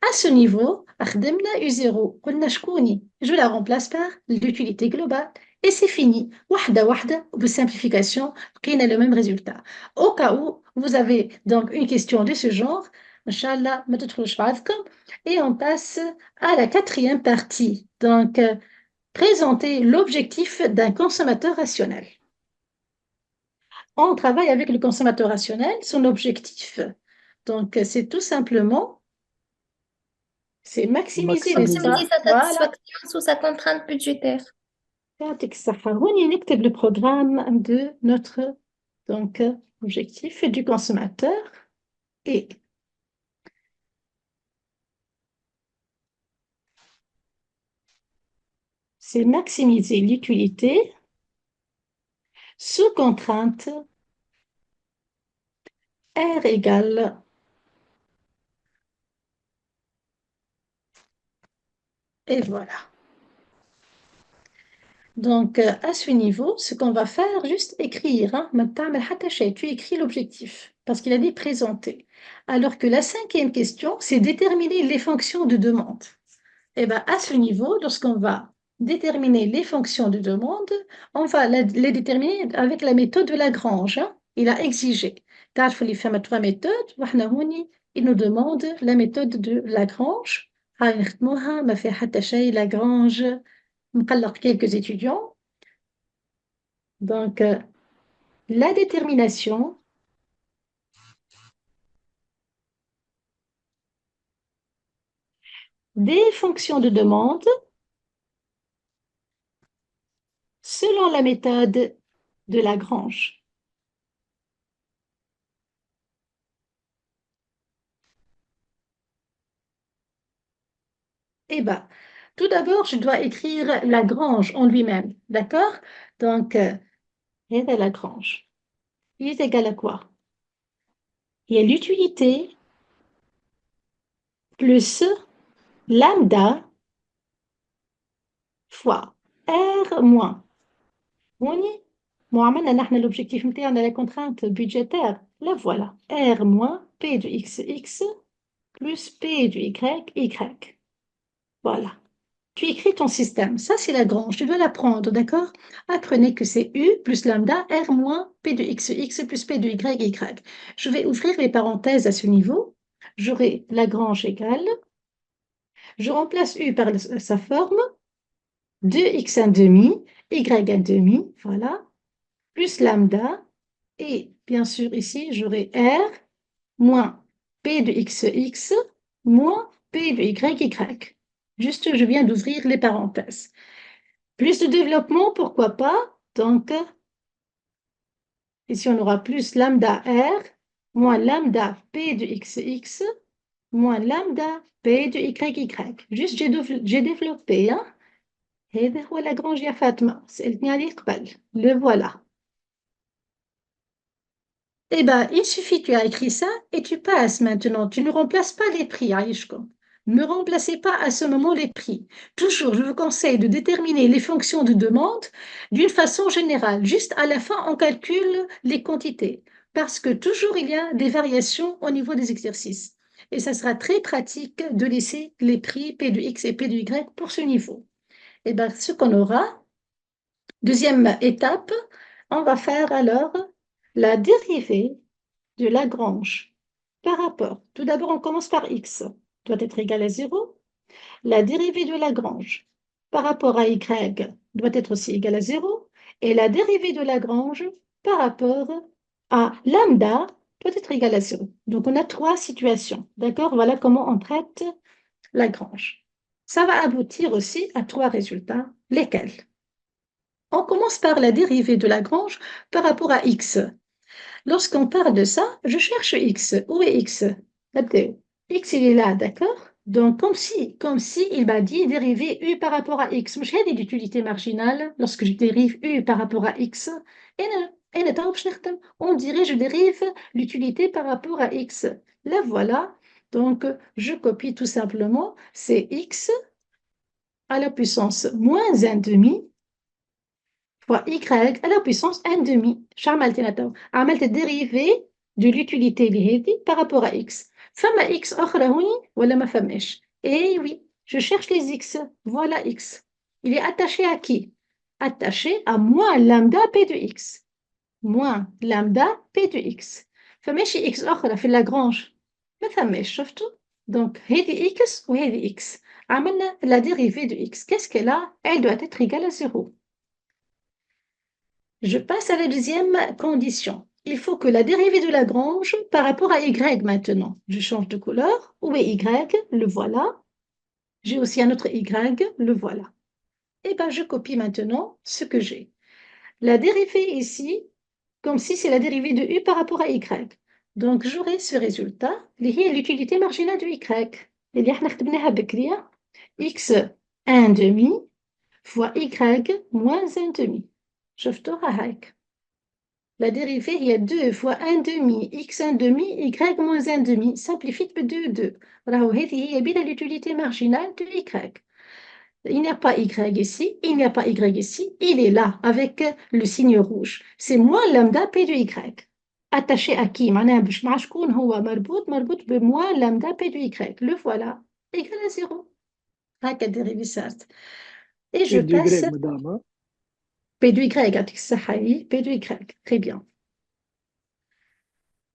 À ce niveau, خدمنا U0. قلنا شكوني. Je la remplace par l'utilité globale. Et c'est fini. واحدة واحدة simplification, لقينا le même résultat. Au cas où vous avez donc une question de ce genre, Inch'Allah, ما تدخلوش بعضكم. Et on passe à la quatrième partie. Donc, présenter l'objectif d'un consommateur rationnel. On travaille avec le consommateur rationnel, son objectif. Donc, c'est tout simplement, c'est maximiser, n'est-ce Maximiser pas? sa satisfaction sous sa contrainte budgétaire. يعطيك الصحة. هوني نكتب le programme de notre donc, objectif du consommateur et c'est maximiser l'utilité sous contrainte R égale et voilà. Donc, à ce niveau, ce qu'on va faire, juste écrire, hein, tu écris l'objectif, parce qu'il a dit présenter. Alors que la cinquième question, c'est déterminer les fonctions de demande. Et bien, à ce niveau, lorsqu'on va déterminer les fonctions de demande, on va les déterminer avec la méthode de Lagrange. Hein. Il a exigé. تعرفوا اللي فما 3 méthodes وإحنا هوني il nous demande la méthode de Lagrange. هاي نخدموها ما فيها حتى شيء Lagrange مقلق quelques étudiants. Donc, la détermination des fonctions de demande selon la méthode de Lagrange. Eh bien, tout d'abord, je dois écrire Lagrange en lui-même, d'accord? Donc, Lagrange, il est égal à quoi? Il y a l'utilité plus lambda fois R moins. عملنا نحن l'objectif نتاعنا la contrainte budgétaire. La voilà. R moins P de XX plus P de Y. Voilà. Tu écris ton système. Ça, c'est Lagrange. Tu dois l'apprendre, d'accord? Apprenez que c'est U plus lambda R moins P de XX plus P de Y. Je vais ouvrir les parenthèses à ce niveau. J'aurai Lagrange égale. Je remplace U par sa forme. 2x1 demi, y1 demi, voilà, plus lambda. Et bien sûr, ici, j'aurai R moins P de XX moins P de YY. Juste, je viens d'ouvrir les parenthèses. Plus de développement, pourquoi pas? Donc, ici, on aura plus lambda R moins lambda P de XX moins lambda P de YY. Juste, j'ai développé. Hein? هذا هو لاغرانج يا فاطمة. سألتني عليه قبل. Le voilà. Eh bien, il suffit, tu as écrit ça et tu passes maintenant. Tu ne remplaces pas les prix, Aïchko. Ne remplacez pas à ce moment les prix. Toujours, je vous conseille de déterminer les fonctions de demande d'une façon générale. Juste à la fin, on calcule les quantités. Parce que toujours, il y a des variations au niveau des exercices. Et ça sera très pratique de laisser les prix P de X et P de Y pour ce niveau. Eh bien, ce qu'on aura, deuxième étape, on va faire alors la dérivée de Lagrange par rapport. Tout d'abord, on commence par x doit être égal à 0. La dérivée de Lagrange par rapport à y doit être aussi égale à 0. Et la dérivée de Lagrange par rapport à lambda doit être égale à 0. Donc, on a trois situations. D'accord? Voilà comment on traite Lagrange. Ça va aboutir aussi à trois résultats. Lesquels? On commence par la dérivée de Lagrange par rapport à x. Lorsqu'on parle de ça, je cherche x. Où est x? X, il est là, d'accord? Donc, comme si il m'a dit dériver u par rapport à x. مش هذه l'utilité marginale lorsque je dérive u par rapport à x. On dirait je dérive l'utilité par rapport à x. La voilà. Donc, je copie tout simplement. C'est x à la puissance moins 1 demi fois y à la puissance n demi. شو عملت هنا تو؟ عملت dérivée de l'utilité اللي هذه par rapport à x. فما x أخرى هوني ولا ما فماش؟ Eh oui, je cherche les x. Voilà x. Il est attaché à qui? Attaché à moins lambda p de x. Moins lambda p de x. فماشي x أخرى في Lagrange. ما فماش شفتوا؟ Donc هذه x وهذه x. عملنا la dérivée de x. Qu'est-ce qu'elle a? Elle doit être égale à 0. Je passe à la deuxième condition. Il faut que la dérivée de Lagrange par rapport à y maintenant. Je change de couleur. Où est y? Le voilà. J'ai aussi un autre y. Le voilà. Et bien, je copie maintenant ce que j'ai. La dérivée ici, comme si c'est la dérivée de u par rapport à y. Donc, j'aurai ce résultat, l'utilité marginale de y. اللي احنا كتبناها بكري x 1 demi fois y moins 1 demi. شفتوها هيك. La dérivée, il y a 2 fois 1 demi, x 1 demi, y moins 1 demi. Simplifie de 2, 2. Il y a bien l'utilité marginale de y. Il n'y a pas y ici, il n'y a pas y ici. Il est là, avec le signe rouge. C'est moins lambda p de y. Attaché à qui? معناها باش مع شكون هو مربوط بموان lambda p de y. Le voilà, égal à 0. هكا dérivée صارت. Et je P du passe Y, madame. Hein. p de y, يعطيك الصحة, oui, p de y. Très bien.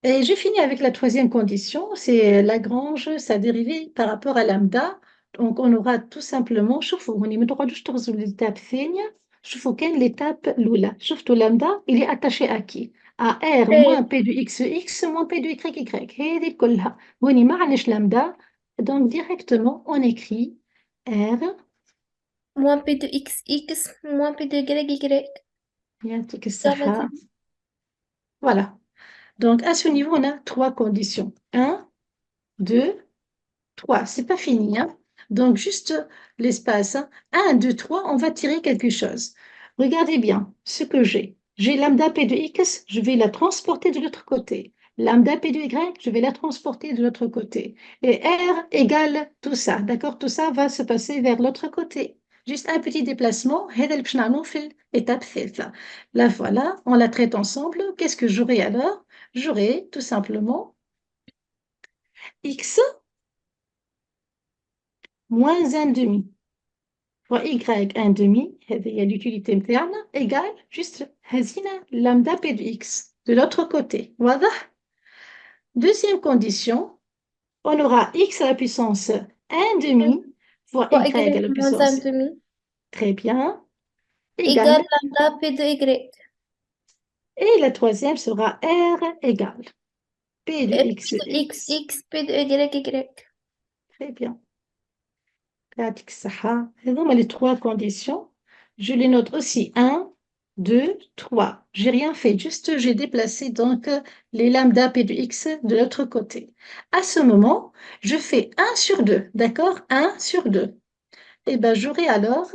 Et j'ai fini avec la troisième condition, c'est Lagrange, sa dérivée par rapport à lambda. Donc, on aura tout simplement, شوفوا هوني ما تقعدوش تغزوا l'étape الثانية. شوفوا كان l'étape الأولى. شفتوا lambda, il est attaché à qui? À R moins P de x moins P de y. هذه كلها. هوني ما عندناش lambda. Donc, directement, on écrit R. Moins P de x, x, moins P de y, y. يعطيك Ça va الصحة. Voilà. Donc, à ce niveau, on a trois conditions. 1, 2, 3. C'est pas fini, hein? Donc, juste l'espace. 1, 2, 3, on va tirer quelque chose. Regardez bien ce que j'ai. J'ai lambda p de x, je vais la transporter de l'autre côté. Lambda p de y, je vais la transporter de l'autre côté. Et r égale tout ça. D'accord? Tout ça va se passer vers l'autre côté. Juste un petit déplacement. هذا اللي باش نعملوه في l'étape الثالثة. Là, voilà, on la traite ensemble. Qu'est-ce que j'aurai alors? J'aurai tout simplement x moins 1 demi fois y 1 demi, هذه هي l'utilité متاعنا, égale juste هزينا lambda p de x de l'autre côté. واضح? Deuxième condition, on aura x à la puissance 1 demi fois Fois y à la y moins 1 puissance. demi Très bien. égale Égale. lambda P de y. Et la troisième sera r égale p de Et x, P de x, x, P de y, y. Très bien. يعطيك الصحة. هذوما les trois conditions. Je les note aussi 1, 2, 3. J'ai rien fait, juste j'ai déplacé donc les lambda p de x de l'autre côté. À ce moment, je fais 1 sur 2, d'accord? 1 sur 2. Et bien, j'aurai alors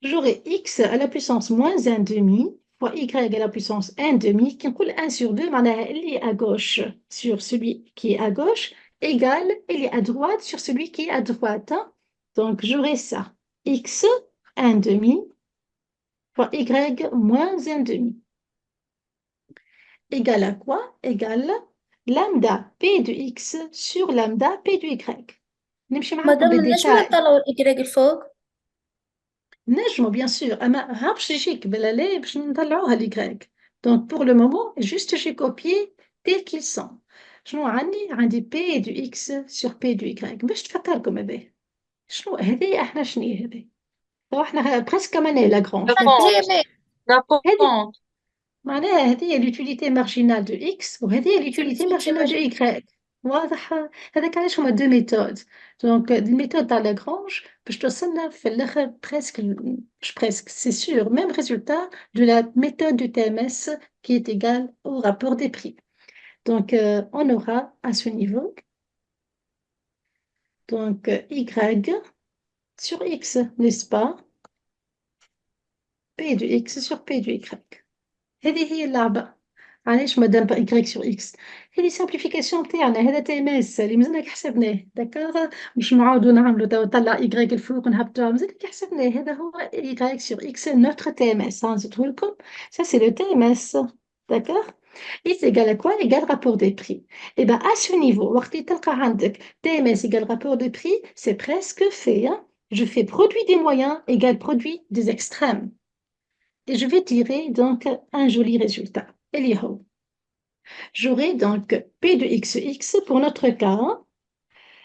j'aurai x à la puissance moins 1 demi fois y à la puissance 1 demi, qui coule 1 sur 2, معناها اللي est à gauche sur celui qui est à gauche, égale اللي est à droite sur celui qui est à droite. Hein. Donc, j'aurai ça. X 1 demi fois y moins 1 demi. Égale à quoi? Égale lambda p de x sur lambda p de y. نمشي معاكم مدام نجم بالديتاي. نطلعوا الإجراء الفوق. نجمو bien sûr اما هابش يجيك بالله باش نطلعوها لي. Donc pour le moment juste j'ai copié tel qu'ils sont. شنو عندي p de x sur p de y باش تفكركم هذا شنو هذه احنا شنو هذه تو احنا بريسك كمان لاغرانج La هذه pente. معناها هذه هي l'utilité marginale de x وهذه هي l'utilité marginale de y. واضح هذاك علاش هما دو ميثود. دونك الميثود تاع لاغرانج باش توصلنا في الاخر بريسك مش بريسك سي سور ميم ريزولتا دو لا méthode du TMS qui est égale au rapport des prix. Donc on aura à ce niveau donc y sur x, n'est-ce pas? P de x sur P de y. هذه هي اللعبة. علاش مادام y sur x هذه سامبليفيكاسيون تاعنا هذا تي ام اس اللي مازلنا حسبناه داكوغ مش نعاودوا نعملوا طلع y الفوق ونهبطوها مازلنا حسبناه هذا هو y sur x notre TMS نزيدوه لكم ça c'est le TMS d'accord is égal à quoi égal rapport des prix et ben à ce niveau وقت اللي تلقى عندك TMS égal rapport des prix c'est presque fait hein? Je fais produit des moyens égal produit des extrêmes et je vais tirer donc un joli résultat. Eliho. J'aurai donc P de x pour notre cas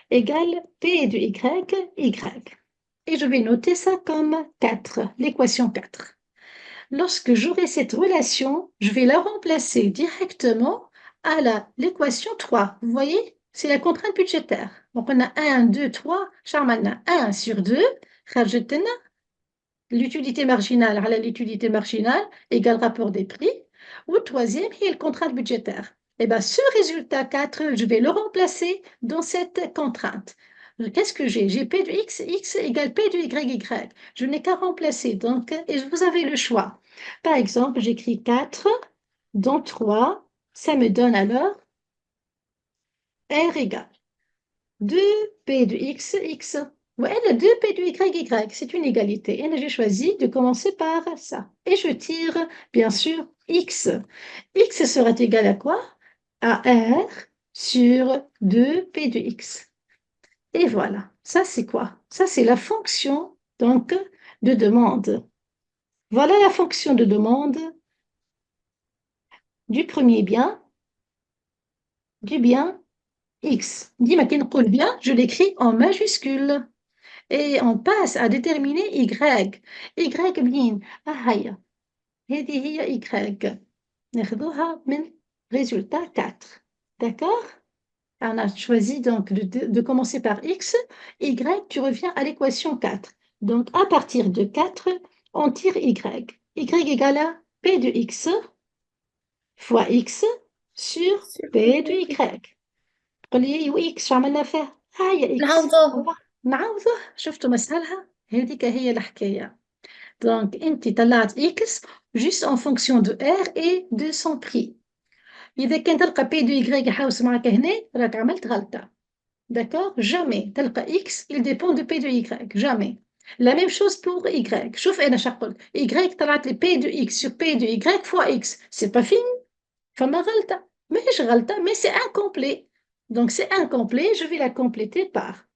égale P de y, y. Et je vais noter ça comme 4, l'équation 4. Lorsque j'aurai cette relation, je vais la remplacer directement à l'équation 3. Vous voyez, c'est la contrainte budgétaire. Donc on a 1, 2, 3, Charmana 1 sur 2, rajoutez l'utilité marginale à l'utilité marginale égale rapport des prix. Ou troisième, il y a le contrainte budgétaire. Et bien, ce résultat 4, je vais le remplacer dans cette contrainte. Qu'est-ce que j'ai? J'ai P de x, x égale P de y, y. Je n'ai qu'à remplacer. Donc, et vous avez le choix. Par exemple, j'écris 4 dans 3. Ça me donne alors R égale 2P de x, x. Ouais, le 2P de y, y, c'est une égalité. Et j'ai choisi de commencer par ça. Et je tire, bien sûr, x. X sera égal à quoi? À R sur 2P de x. Et voilà. Ça, c'est quoi? Ça, c'est la fonction, donc, de demande. Voilà la fonction de demande du premier bien, du bien x. Dis-moi qu'il bien, je l'écris en majuscule. Et on passe à déterminer y. Y منين؟ هيا هذه هي y. ناخذوها من résultat 4. D'accord? On a choisi donc de commencer par x. Y, tu reviens à l'équation 4. Donc, à partir de 4, on tire y. Y égale à p de x fois x sur p de y. قولي x شو عملنا فيها؟ هيا x. نعوضوه. نعوضه شفتوا مسألها هذيك هي الحكاية donc انت طلعت x juste en fonction de r et de son prix إذا كان تلقى p de y يحاوس معك هنا راك عملت غلطة d'accord jamais تلقى x il dépend de p de y jamais la même chose pour y شوف أنا شقول y طلعت لي p de x sur p de y fois x c'est pas fini فما غلطة ماهيش غلطة mais c'est incomplet donc c'est incomplet je vais la compléter par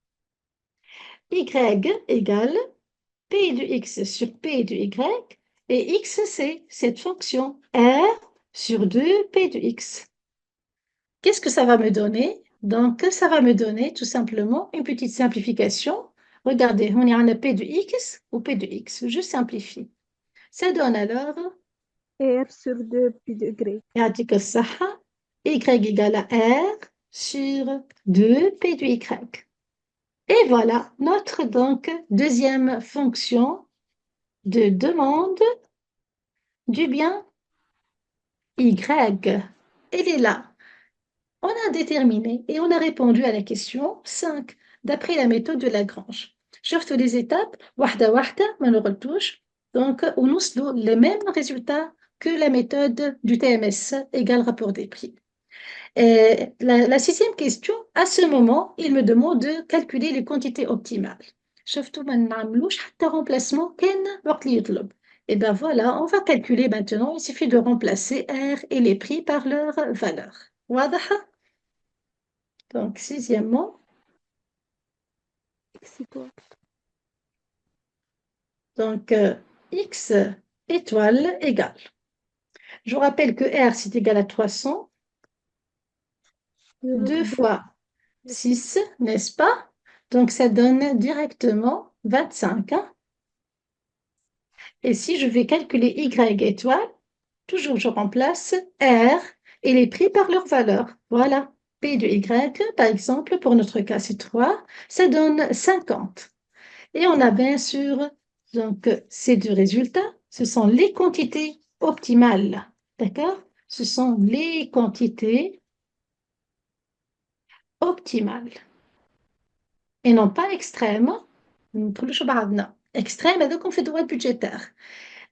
y égale p de x sur p de y, et x, c'est cette fonction r sur 2p de x. Qu'est-ce que ça va me donner? Donc, ça va me donner tout simplement une petite simplification. Regardez, on y a un p de x ou p de x. Je simplifie. Ça donne alors R sur 2 P de Y. يعطيك الصحة y égale à r sur 2p de y. Et voilà notre donc deuxième fonction de demande du bien Y. Elle est là. On a déterminé et on a répondu à la question 5 d'après la méthode de Lagrange. شفتوا les étapes واحدة واحدة ما نغلطوش Donc, on nous les mêmes résultats que la méthode du TMS égale rapport des prix. Et la sixième question, à ce moment, il me demande de calculer les quantités optimales. شفتوا ما نعملوش حتى remplacement كان وقت اللي يطلب. Et bien voilà, on va calculer maintenant. Il suffit de remplacer R et les prix par leur valeur. واضح? Donc, sixièmement, C'est quoi? donc X étoile égale. Je vous rappelle que R, c'est égal à 300, 2 fois 6, n'est-ce pas? Donc, ça donne directement 25. Hein? Et si je vais calculer Y étoile, toujours je remplace R et les prix par leur valeur. Voilà. P de Y, par exemple, pour notre cas, c'est 3, ça donne 50. Et on a bien sûr donc, ces deux résultats. Ce sont les quantités optimales. D'accord? Ce sont les quantités optimales. Et non pas extrêmes. Extrême, donc on fait droit budgétaire.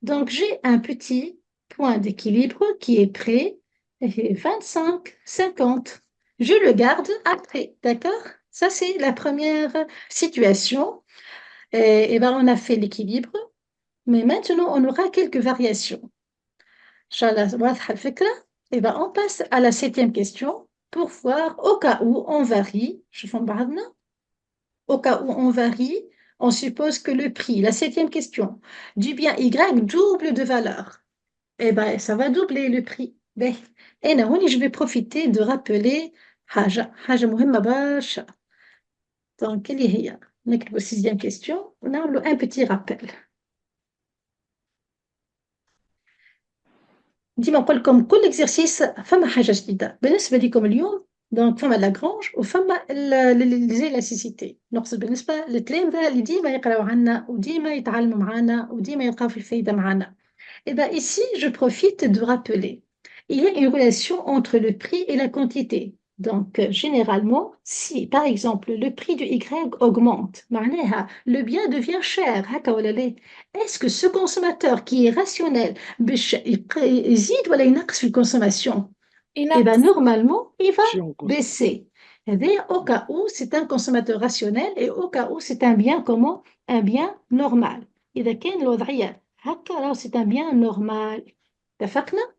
Donc, j'ai un petit point d'équilibre qui est prêt, 25, 50. Je le garde après, d'accord? Ça, c'est la première situation. Et ben, on a fait l'équilibre, mais maintenant, on aura quelques variations. Inch'Allah, واضحة الفكرة. Et ben, on passe à la septième question pour voir au cas où on varie. Je fais بعضنا. Au cas où on varie, on suppose que le prix, la septième question, du bien Y double de valeur. Eh bien, ça va doubler le prix. Ben, et là, je vais profiter de rappeler حاجة مهمة برشا. Donc, اللي هي نكتب sixième question, on a un petit rappel. ديما نقول لكم كل اكزرسيس فما حاجة جديدة بالنسبة لكم اليوم. دونك فما لاغرانج وفما ليلاسيسيتي. نقصد بالنسبة للتلامذة اللي ديما يقراو عنا وديما يتعلموا معنا وديما يلقاو في الفايدة معنا. Et bien ici, je profite de rappeler, il y a une relation entre le prix et la quantité. Donc, généralement, si, par exemple, le prix du Y augmente, معناها, le bien devient cher, هكا ولا لا؟ Est-ce que ce consommateur qui est rationnel باش يزيد ولا ينقص في الconsommation? Eh bien, normalement, il va Si on cons- baisser. C'est-à-dire, au cas où c'est un consommateur rationnel et au cas où c'est un bien comment? Un bien normal. إذا كان الوضعية هكا راه c'est un bien normal. اتفقنا؟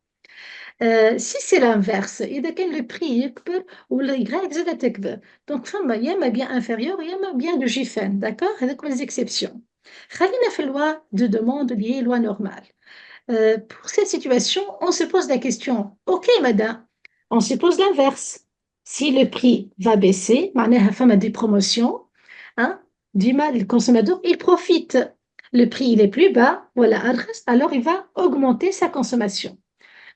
si c'est l'inverse, إذا كان le prix يكبر ولا Y زادة تكبر. Donc, فما يا إما bien inférieur يا إما bien de Giffen. D'accord? هذوك les exceptions. خلينا في loi de demande liée loi normale. Pour cette situation, on se pose la question, OK, madame, on se pose l'inverse. Si le prix va baisser, معناها فما des promotions, hein, ديما le consommateur, il profite. Le prix, il est plus bas, voilà, alors il va augmenter sa consommation.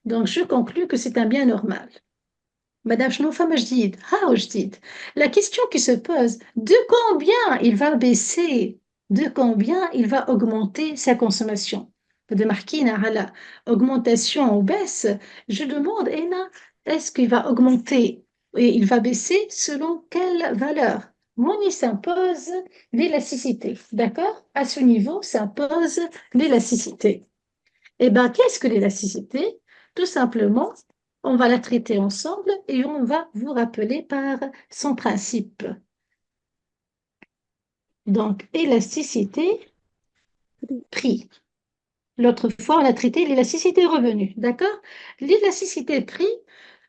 Donc, je conclus que c'est un bien normal. Madame شنو فما جديد؟ ها جديد. La question qui se pose, de combien il va baisser? De combien il va augmenter sa consommation? De marquina على augmentation ou baisse, je demande est-ce qu'il va augmenter et il va baisser selon quelle valeur? Moni s'impose l'élasticité, d'accord? À ce niveau s'impose l'élasticité. Eh bien, qu'est-ce que l'élasticité? Tout simplement, on va la traiter ensemble et on va vous rappeler par son principe. Donc, élasticité, prix. L'autre fois, on a traité l'élasticité revenu, d'accord? L'élasticité prix,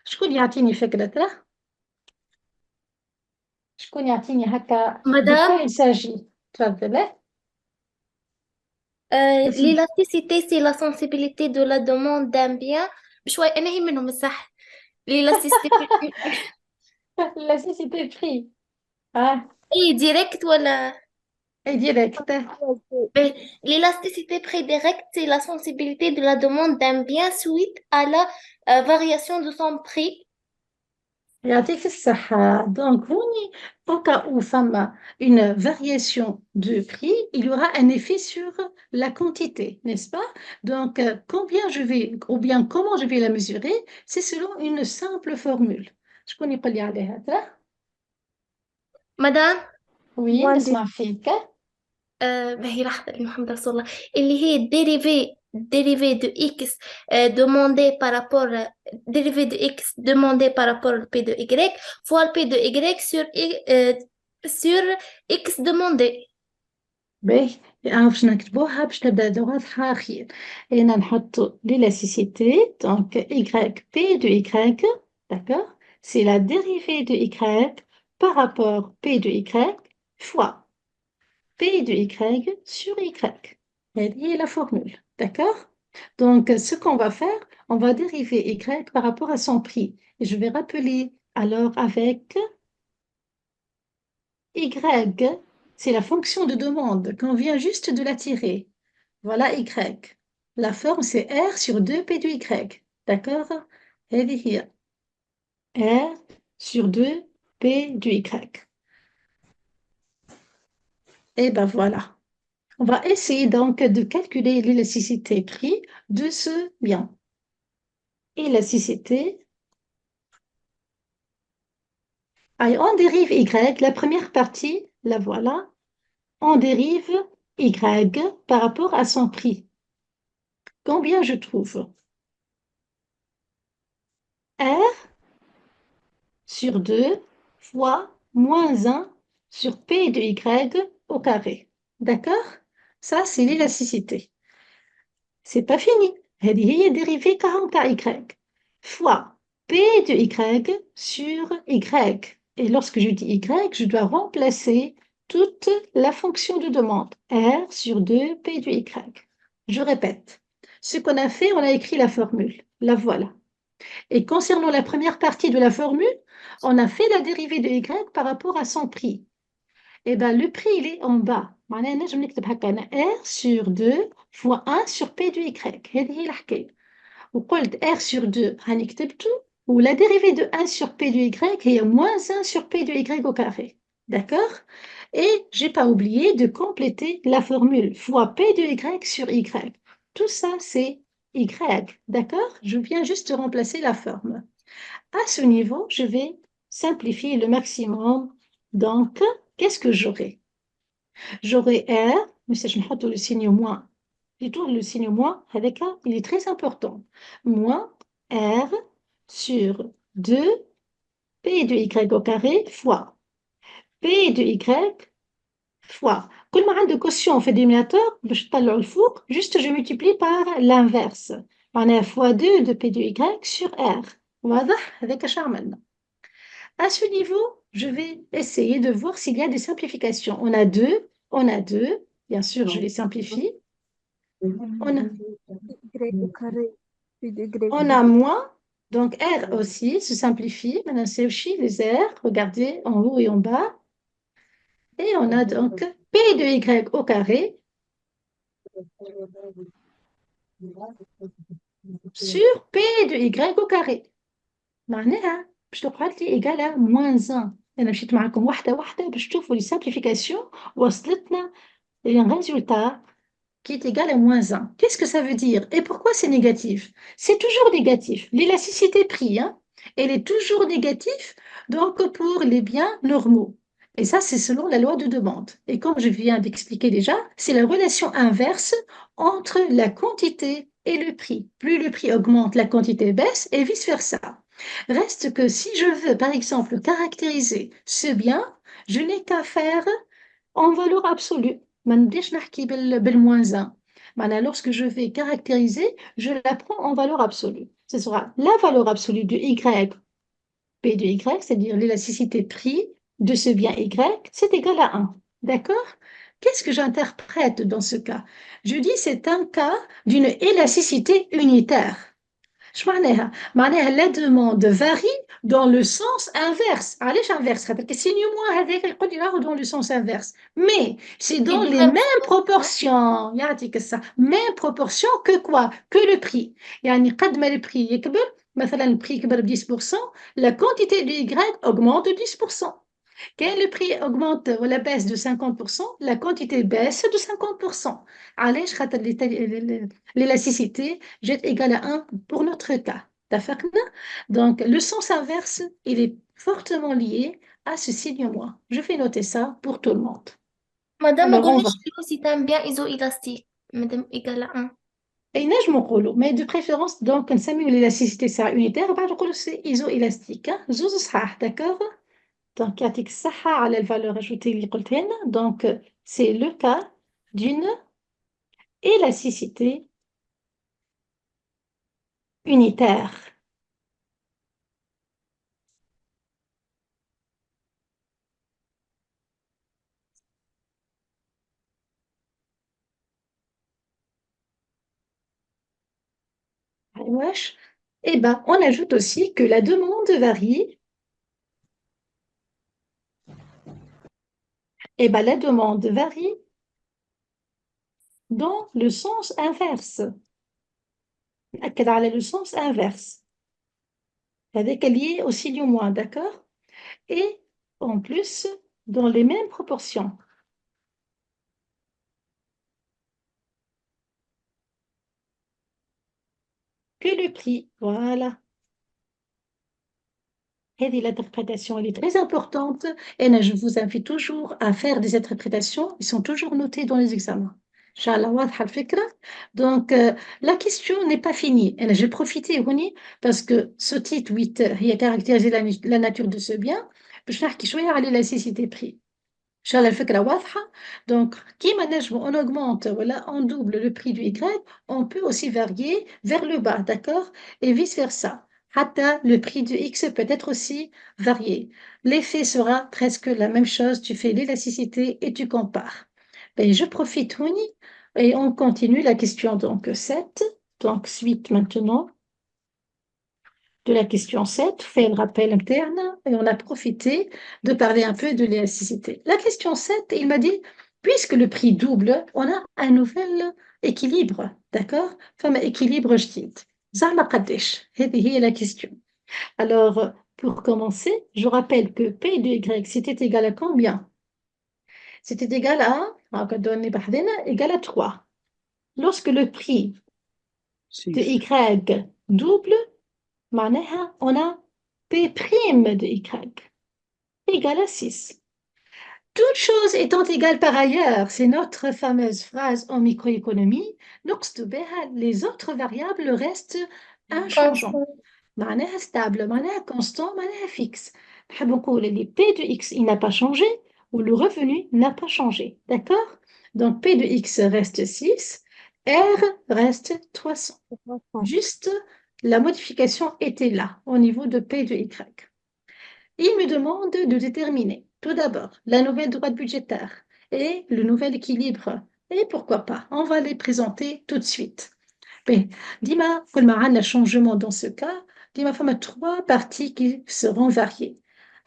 شكون يعطيني فكرة؟ شكون يعطيني هكا de Madame, quoi il s'agit? تفضل. l'élasticité, c'est la sensibilité de la demande d'un bien. بشوي أنا هي منهم صح. L'élasticité L'élasticité prix. Ah, est directe ولا est direct. Ben, l'élasticité prédirecte, c'est la sensibilité de la demande d'un bien suite à la variation de son prix. يعطيك الصحة. Donc, au cas où فما une variation de prix, il y aura un effet sur la quantité, n'est-ce pas? Donc, combien je vais, ou bien comment je vais la mesurer, c'est selon une simple formule. شكون يقول لي عليها هذا؟ Madame, Oui, Moins نسمع فيك. ما هي لحظة محمد رسول الله اللي هي dérivé de x demandé par rapport dérivé de x demandé par rapport au p de y fois le p de y sur x demandé. باهي أنا باش نكتبوها باش تبدا واضحة أخير. هنا نحطو l'élasticité donc y p de y d'accord, c'est la dérivée de y par rapport p de y fois p de y sur y. هذه هي la formule, d'accord? Donc ce qu'on va faire, on va dériver y par rapport à son prix. Et je vais rappeler alors avec y, c'est la fonction de demande qu'on vient juste de la tirer. Voilà y. La forme, c'est R sur 2P de Y. D'accord? هذه هي R sur 2P de Y. Et ben voilà. On va essayer donc de calculer l'élasticité prix de ce bien. Élasticité. Allez, on dérive Y. La première partie, la voilà. On dérive Y par rapport à son prix. Combien je trouve? R sur 2 fois moins 1 sur P de Y au carré. D'accord? Ça, c'est l'élasticité. C'est pas fini. هذه هي dérivée تاع Y fois P de Y sur Y. Et lorsque je dis Y, je dois remplacer toute la fonction de demande. R sur 2 P de Y. Je répète. Ce qu'on a fait, on a écrit la formule. La voilà. Et concernant la première partie de la formule, on a fait la dérivée de Y par rapport à son prix. Et bien, le prix, il est en bas. معناها نجم نكتب هكا أنا R sur 2 fois 1 sur P de Y. هذه هي الحكاية. وقلت R sur 2 هاني كتبته ولا dérivée de 1 sur P de Y هي moins 1 sur P de Y au carré. D'accord? Et j'ai pas oublié de compléter la formule fois P de Y sur Y. Tout ça, c'est Y. D'accord? Je viens juste remplacer la forme. À ce niveau, je vais simplifier le maximum. Donc, qu'est-ce que j'aurai? J'aurai R, mais si je mets le signe moins, je tourne le signe moins, avec un, il est très important. Moins R sur 2 P de Y au carré fois P de Y fois. كل ما عندك quotient في dénominateur باش تطلعوا الفوق, juste je multiplie par l'inverse. معناها fois 2 de P de Y sur R. واضح؟ هذاك اش عملنا. À ce niveau, je vais essayer de voir s'il y a des simplifications. On a deux. Bien sûr, je les simplifie. Y au carré, P de Y. On a moins. Donc, R aussi se simplifie. Maintenant, c'est aussi les R. Regardez en haut et en bas. Et on a donc P de Y au carré sur P de Y au carré. معناها باش تقعد لي égal à moins 1. أنا مشيت معكم واحدة باش تشوفوا les simplifications وصلتنا un résultat qui est égal à moins 1. Qu'est-ce que ça veut dire? Et pourquoi c'est négatif? C'est toujours négatif. L'élasticité prix, hein, elle est toujours négative donc pour les biens normaux. Et ça, c'est selon la loi de demande. Et comme je viens d'expliquer déjà, c'est la relation inverse entre la quantité et le prix. Plus le prix augmente, la quantité baisse et vice-versa. Reste que si je veux, par exemple, caractériser ce bien, je n'ai qu'à faire en valeur absolue. ما نبداش نحكي بالmoins 1. معناها lorsque je vais caractériser, je la prends en valeur absolue. Ce sera la valeur absolue de Y, P de Y, c'est-à-dire l'élasticité prix de ce bien Y, c'est égal à 1. D'accord? Qu'est-ce que j'interprète dans ce cas? Je dis c'est un cas d'une élasticité unitaire. معناها la demande varie dans le sens inverse. علاش inverse خاطر كي signe moins هذاك يقول لي راهو dans le sens inverse. Mais c'est dans les mêmes proportions. يعطيك الصح. Mêmes proportions que quoi? Que le prix. يعني قد ما le prix يكبر, مثلا le prix يكبر ب 10%, la quantité de Y augmente de 10%. Quand le prix augmente ou la baisse de 50%, la quantité baisse de 50%. علاش خاطر l'élasticité est égale à 1 pour notre cas. Donc, le sens inverse, il est fortement lié à ce signe moins. Je vais noter ça pour tout le monde. Madame, Alors, on va. si t'aimes bien isoélastique. Madame égale à 1. Et نجم نقولوا mais de préférence donc نسميو l'élasticité ساعة unitaire بعد نقولوا c'est isoélastique hein. زوز صحاح d'accord. Donc يعطيك الصحة على الvaleur ajoutée اللي قلتها لنا. Donc c'est le cas d'une élasticité unitaire. wesh. Eh ben, on ajoute aussi que la demande varie. Eh ben, la demande varie dans le sens inverse. نأكد على le sens inverse. هذاك lié au signe moins, d'accord? Et en plus, dans les mêmes proportions. Que le prix. Voilà. Et l'interprétation, elle est très importante. Et là, je vous invite toujours à faire des interprétations. Ils sont toujours notés dans les examens. Inch'Allah, واضحة الفكرة. Donc, la question n'est pas finie. Et là, j'ai profité, Rouni, parce que ce titre 8, il a caractérisé la nature de ce bien. باش نحكي شوية على l'élasticité prix. Inch'Allah, الفكرة واضحة. Donc, كيما نجمو on augmente, voilà, on double le prix du Y, on peut aussi varier vers le bas, d'accord? Et vice-versa. Hatta, le prix du X peut être aussi varié. L'effet sera presque la même chose. Tu fais l'élasticité et tu compares. Ben, je profite, Rouni, et on continue la question donc 7. Donc, suite maintenant de la question 7, fait le rappel interne et on a profité de parler un peu de l'élasticité. La question 7, il m'a dit, puisque le prix double, on a un nouvel équilibre, d'accord? Enfin, équilibre جديد. زعما قداش؟ هذه هي la question. Alors, pour commencer, je rappelle que P de Y, c'était égal à combien? C'était égal à, égal à 3. Lorsque le prix de 6. Y double, معناها on a P' de Y égale à 6. Toutes choses étant égales par ailleurs, c'est notre fameuse phrase en microéconomie, نقصد بها les autres variables restent inchangeants. معناها stable, معناها constant, معناها fixe. نحب نقول اللي P de X il n'a pas changé ou le revenu n'a pas changé. D'accord? Donc P de X reste 6, R reste 300. Juste, la modification était là, au niveau de P de Y. Il me demande de déterminer, tout d'abord, la nouvelle droite budgétaire et le nouvel équilibre. Et pourquoi pas, on va les présenter tout de suite. Mais, dis-moi, comme un changement dans ce cas, dis-moi, il y a 3 parties qui seront variées.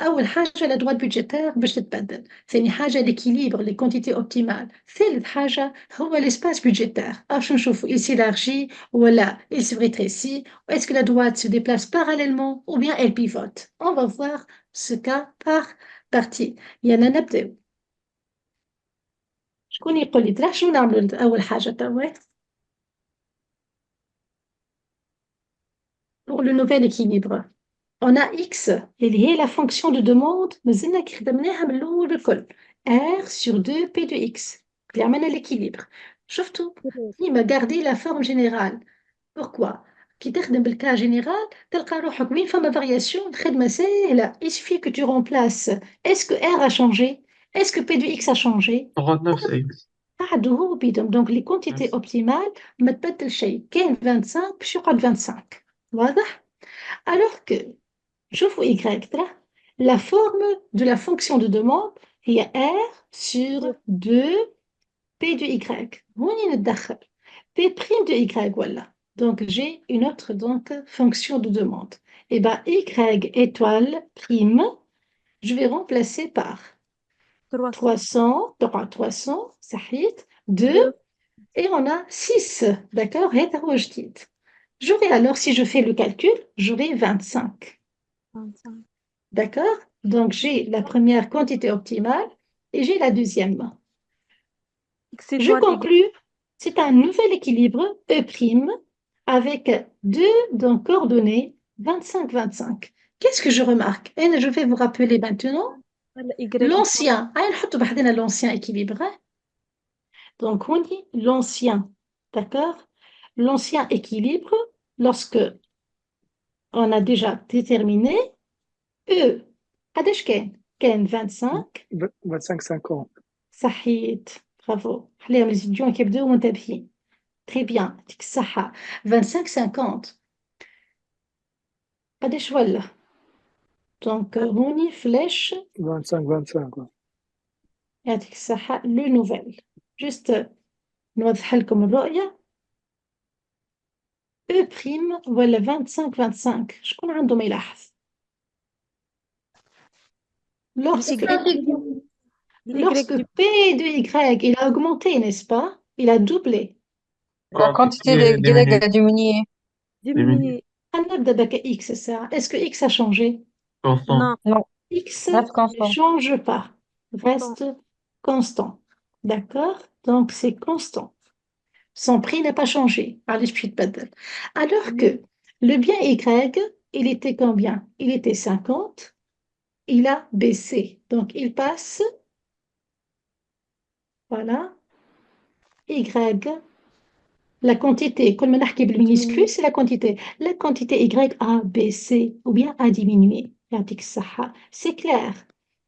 أول حاجة la droite budgétaire باش تتبدل. ثاني حاجة l'équilibre, les quantités optimales. ثالث حاجة هو l'espace budgétaire. باش نشوفوا il s'élargit ou là il se rétrécit. Est-ce que la droite se déplace parallèlement ou bien elle pivote? On va voir ce cas par partie. يلا نبدأ. شكون يقول لي ترى شنو نعملوا أول حاجة توا؟ Pour le nouvel équilibre. On a X, اللي هي la fonction de demande مازلنا كي خدمناها من الأول بالكل. R sur 2 P de X. اللي عملنا l'équilibre. شفتوا؟ ديما garder la forme générale. Pourquoi? كي تخدم بالكا général تلقى روحك وين فما variation الخدمة سهلة. Il suffit que tu remplaces. Est-ce que R a changé? Est-ce que P de X a changé? تقعد نفس اكس. قعدوا هو بيدهم. Donc les quantités optimales ما تبدل شيء. كان 25 باش يقعد 25. واضح؟ Alors que شوفوا Y ترى la forme de la fonction de demande هي R sur 2 P de Y. هوني نتدخل P' de Y voilà. Donc j'ai une autre donc fonction de demande. Et ben Y étoile prime, je vais remplacer par 300, 300 صحيت 2 et on a 6. D'accord? هذا هو جديد. J'aurai alors, si je fais le calcul, j'aurai 25. 25. D'accord? Donc, j'ai la première quantité optimale et j'ai la deuxième. X Je étoile conclus, c'est un nouvel équilibre E' avec deux donc, coordonnées 25-25. Qu'est-ce que je remarque? Et je vais vous rappeler maintenant L'ancien, نحطوا بحدنا l'ancien équilibre. Donc, on dit l'ancien, d'accord? L'ancien équilibre, lorsque on a déjà déterminé E, قداش كان 25 25-50. صحيت برافو خليهم les étudiants qui يبداو منتبهين très bien يعطيك الصحة 25-50 قداش ولا دونك هوني فلاش 25-25. يعطيك الصحة لو نوفيل جست نوضح لكم الرؤية E بريم ولا 25-25 شكون عنده ما يلاحظ lorsque Lorsque P de Y, il a augmenté, n'est-ce pas? Il a doublé. La quantité de Y a diminué. diminuer. هنبدأ بك X ça. Est-ce que X a changé? Constant. Non, Non, X reste ne constant. change pas, reste constant. D'accord? Donc c'est constant. Son prix n'a pas changé. Allez, je suis de بدل. Alors que le bien Y, il était combien? Il était 50. Il a baissé. Donc il passe, voilà, Y. La quantité, comme on a dit minuscule, c'est la quantité. La quantité Y a baissé ou bien a diminué. C'est clair.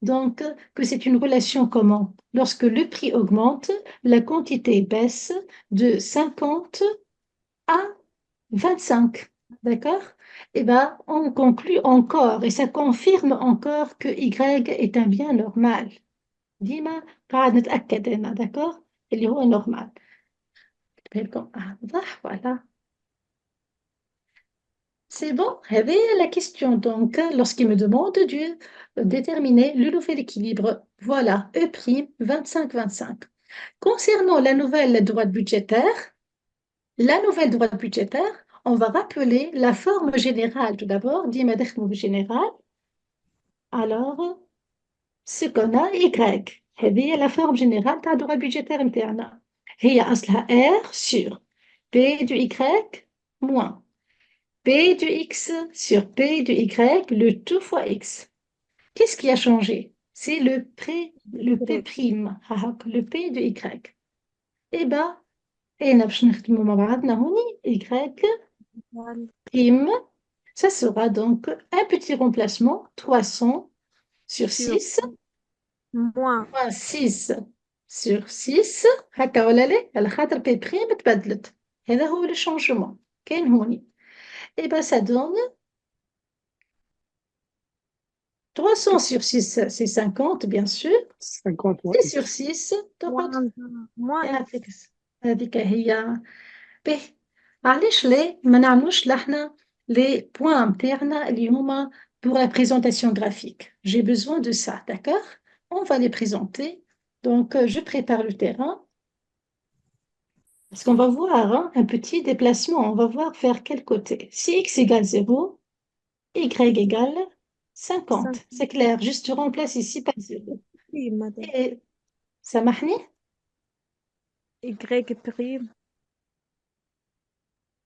Donc, que c'est une relation comment? Lorsque le prix augmente, la quantité baisse de 50 à 25. D'accord? Eh bien, on conclut encore et ça confirme encore que Y est un bien normal. ديما قاعد نتأكد هنا. D'accord? اللي هو normal. Voilà. C'est bon, réveille la question. Donc, lorsqu'il me demande de déterminer le nouvel équilibre, voilà, E', 25-25. Concernant la nouvelle droite budgétaire, on va rappeler la forme générale tout d'abord, dit Madame général. Alors, ce qu'on a, Y. هذه la forme générale de la droite budgétaire interne. هي أصلها R sur P du Y moins P de X sur P de Y, le tout fois X. Qu'est-ce qui a changé? C'est le P', le P de Y. Eh bien, Y prime, ça sera donc un petit remplacement, 300 sur 6, moins. moins 6 sur 6. هكا ولا لا؟ على خاطر P prime تبدلت. هذا هو le changement. كاين هوني. Eh bien, ça donne 300 sur 6, c'est 50, bien sûr. 50 6 sur 6, Moins. هذيك هي به. علاش ليه ما نعملوش لحنا les points نتاعنا اللي هما pour la présentation graphique. J'ai besoin de ça, d'accord? On va les présenter. Donc, je prépare le terrain. Parce qu'on va voir hein, un petit déplacement. On va voir vers quel côté. Si x égale 0, y égale 50. C'est clair. Juste je remplace ici par 0. Oui, madame. Et سامحني Y prime.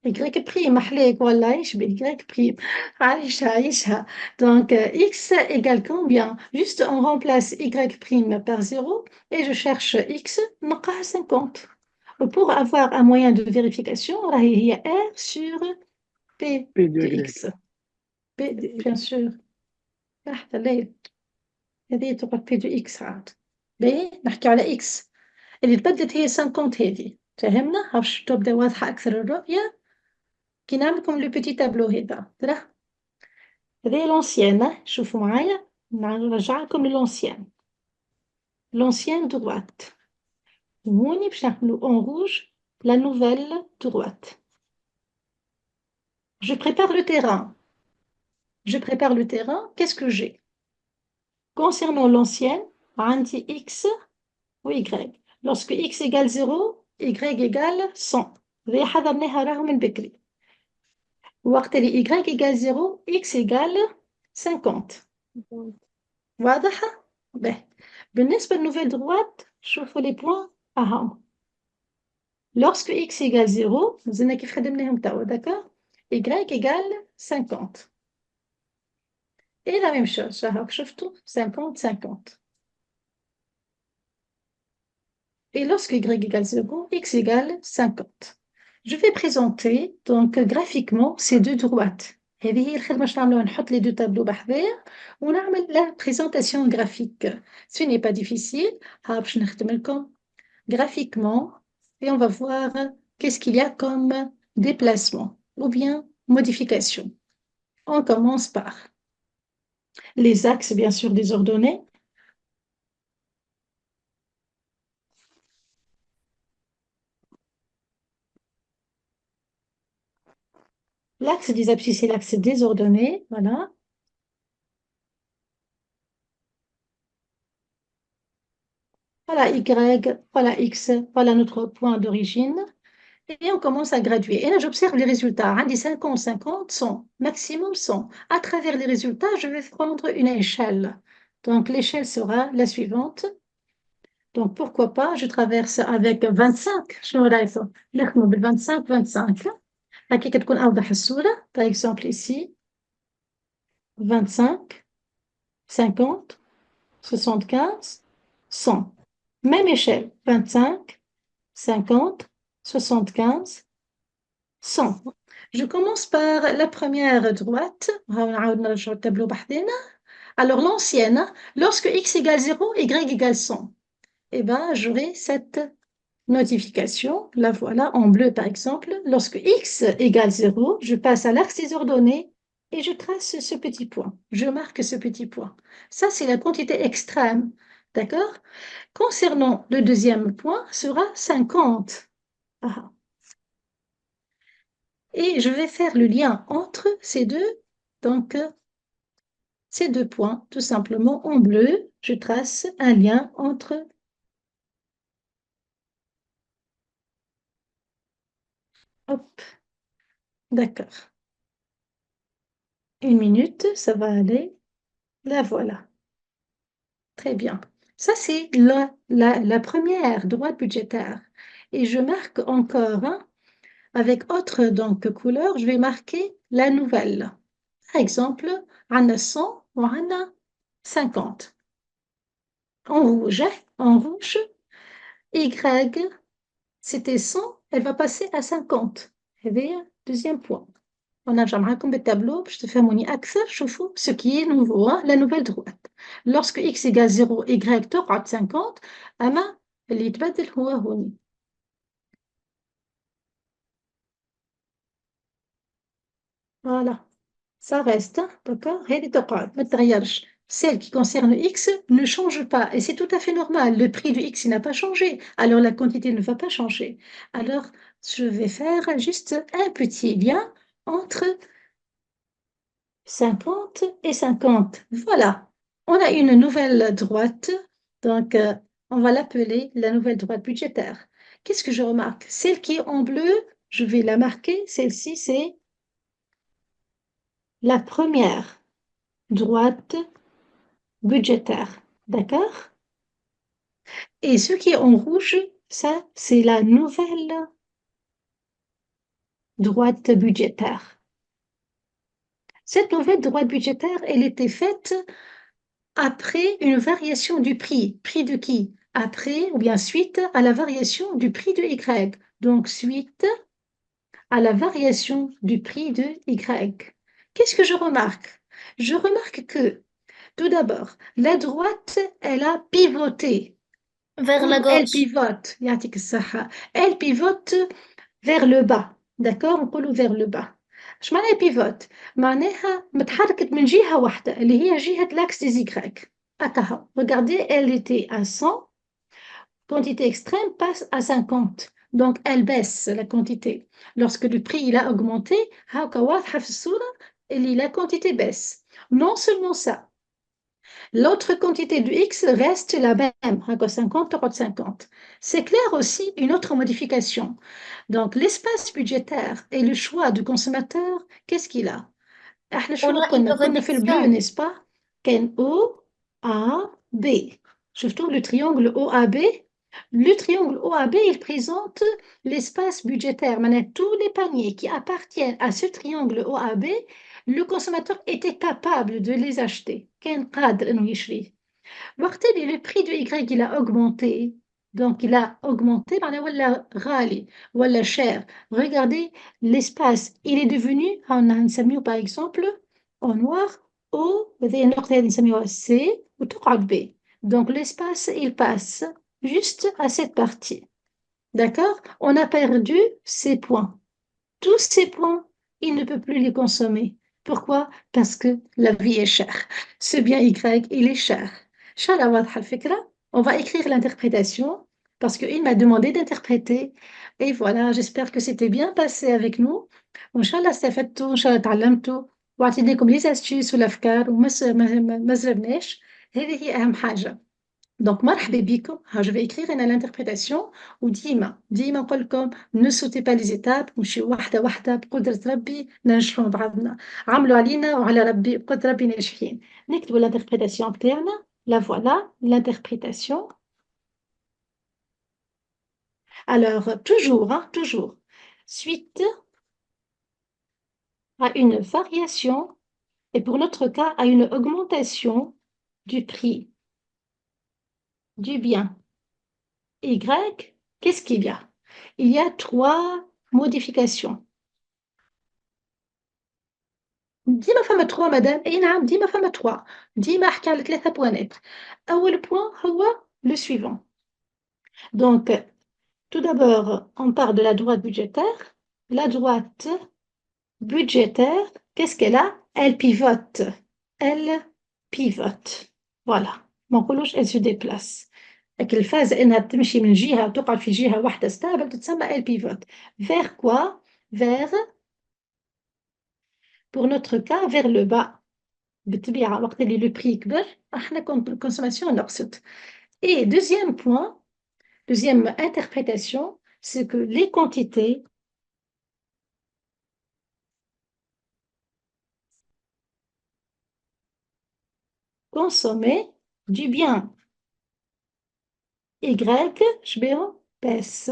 Y prime محليك والله يشبه Y prime عايشها donc x égale combien juste on remplace Y prime par 0 et je cherche x نلقاها 50 pour avoir un moyen de vérification راهي هي R sur P P de de Y. x P bien sûr لحظة ليه هذه تبقى P de x عاد باهي نحكي على x اللي تبدلت هي 50 هذه فهمنا هاش تبدا واضحة أكثر الرؤية كي نعملكم لو بيتي تابلو هذا ترى هذه لونسيان شوفوا معايا نرجع لكم لونسيان دروات هوني باش نعملو اون روج لا نوفيل دروات je prépare le terrain qu'est-ce que j'ai concernant l'ancienne عندي x و y lorsque x égale 0 y égale 100 هذه حضرناها راهو من بكري وقت اللي y égale 0 x égale 50 واضحة؟ به. بالنسبة للنوفيل دروات شوفوا لي بوان أهم lorsque x égale 0 زلنا كيف خدمناهم توا d'accord y égale 50 Et la même chose, شهر شفتوا 50-50. Et lorsque y égale 0, x égale 50. Je vais présenter donc graphiquement ces deux droites. هذه هي الخدمة باش نعملوها نحط les deux tableaux بحذايا ونعمل la présentation graphique. Ce n'est pas difficile. ها باش نختم لكم graphiquement et on va voir qu'est-ce qu'il y a comme déplacement ou bien modification. On commence par les axes bien sûr désordonnés. L'axe des abscisses, c'est l'axe désordonné, voilà. Voilà Y, voilà X, voilà notre point d'origine. Et on commence à graduer. Et là, j'observe les résultats. Des 50-50, 100, maximum 100. À travers les résultats, je vais prendre une échelle. Donc, l'échelle sera la suivante. Donc, pourquoi pas, je traverse avec 25. شنو رايكم؟ نخدموا بال 25 25. هكا تكون أوضح الصورة. Par exemple, ici, 25, 50, 75, 100. Même échelle, 25, 50, 75, 100. Je commence par la première droite. Alors, l'ancienne, lorsque x égale 0, y égale 100. Eh bien, j'aurai cette notification. La voilà en bleu, par exemple. Lorsque x égale 0, je passe à l'axe des ordonnées et je trace ce petit point. Je marque ce petit point. Ça, c'est la quantité extrême. D'accord? Concernant le deuxième point, sera 50. Ah. Et je vais faire le lien entre ces deux, donc ces deux points, tout simplement en bleu, je trace un lien entre hop, d'accord. Une minute, ça va aller. La voilà. Très bien. Ça, c'est la première droite budgétaire. Et je marque encore, hein, avec autre donc, couleur, je vais marquer la nouvelle. Par exemple, on a 100 ou on a 50. En rouge, Y, c'était 100, elle va passer à 50. هذايا deuxième point. ونرجع معاكم بالtableau باش تفهموني أكثر. شوفوا ce qui est nouveau, hein, la nouvelle droite. Lorsque x égale 0, y تقعد 50, أما اللي يتبدل هو هوني. Voilà, ça reste, hein, d'accord? هذه تقعد ما تغيرش. Celle qui concerne x ne change pas et c'est tout à fait normal. Le prix du x n'a pas changé, alors la quantité ne va pas changer. Alors, je vais faire juste un petit lien entre 50 et 50. Voilà, on a une nouvelle droite, donc on va l'appeler la nouvelle droite budgétaire. Qu'est-ce que je remarque? Celle qui est en bleu, je vais la marquer, celle-ci c'est la première droite budgétaire, d'accord? Et ce qui est en rouge, ça c'est la nouvelle droite budgétaire. Cette nouvelle droite budgétaire, elle était faite après une variation du prix. Prix de qui? Après ou bien suite à la variation du prix de Y. Donc, suite à la variation du prix de Y. Qu'est-ce que je remarque? Je remarque que, tout d'abord, la droite, elle a pivoté. Vers la Elle gauche. pivote, يعطيك الصحة. Elle pivote vers le bas. D'accord? نقولوا vers le bas. اش معناها بيفوت؟ معناها متحركت من جهة واحدة اللي هي جهة l'axe des Y. هكا regardez, elle était à 100, quantité extrême passe à 50. Donc elle baisse la quantité. Lorsque le prix il a augmenté, هكا واضحة في الصورة اللي la quantité baisse. Non seulement ça, l'autre quantité de X reste la même, 50, 50. C'est clair aussi une autre modification. Donc, l'espace budgétaire et le choix du consommateur, qu'est-ce qu'il a? On a une كنا في البلو, réduction. n'est-ce pas? كان O, A, B. شفتوا le triangle OAB? Le triangle OAB, il présente l'espace budgétaire. Maintenant, tous les paniers qui appartiennent à ce triangle OAB, le consommateur était capable de les acheter. كان قادر إنه يشريه. وقت اللي le prix de Y il a augmenté, donc il a augmenté, معناها ولا غالي ولا cher. Regardez l'espace, il est devenu, هنسميه par exemple en noir O, وهذه النقطة هذه نسميوها C وتقعد B. Donc l'espace, il passe juste à cette partie. D'accord? On a perdu ces points. Tous ces points, il ne peut plus les consommer. Pourquoi? Parce que la vie est chère. Ce bien Y, il est cher. Inch'Allah, واضحة الفكرة. On va écrire l'interprétation parce qu'il m'a demandé d'interpréter. Et voilà, j'espère que c'était bien passé avec nous. Inch'Allah, استفدتوا، Inch'Allah تعلمتوا وأعطيناكم les astuces والأفكار وما زربناش. هذه هي أهم حاجة. Donc, مرحبا بكم. Je vais écrire هنا l'interprétation وديما نقول لكم ne sautez pas les étapes نمشيو واحدة واحدة بقدرة ربي ننجحوا بعضنا. عملوا علينا وعلى ربي بقدرة ربي ناجحين. نكتبوا l'interprétation بتاعنا. La voilà, l'interprétation. Alors, toujours, suite à une variation, et pour notre cas, à une augmentation du prix du bien Y, qu'est-ce qu'il y a? Il y a 3 modifications. ديما فما 3 مدام. اي نعم ديما فما 3. ديما احكي على 3 بوانات. اول بوان هو le suivant. Donc tout d'abord on part de la droite budgétaire. La droite budgétaire, qu'est-ce qu'elle a? Elle pivote. Voilà. ما نقولوش elle se déplace. لكن الفاز انها تمشي من جهه وتقعد في جهه واحده ستابل تتسمى elle pivote. Vers quoi? Vers, pour notre cas, vers le bas. بالطبيعة وقت اللي le prix يكبر احنا consommation نقصت. Et deuxième point, deuxième interprétation, c'est que les quantités consommées du bien Y, je baisse.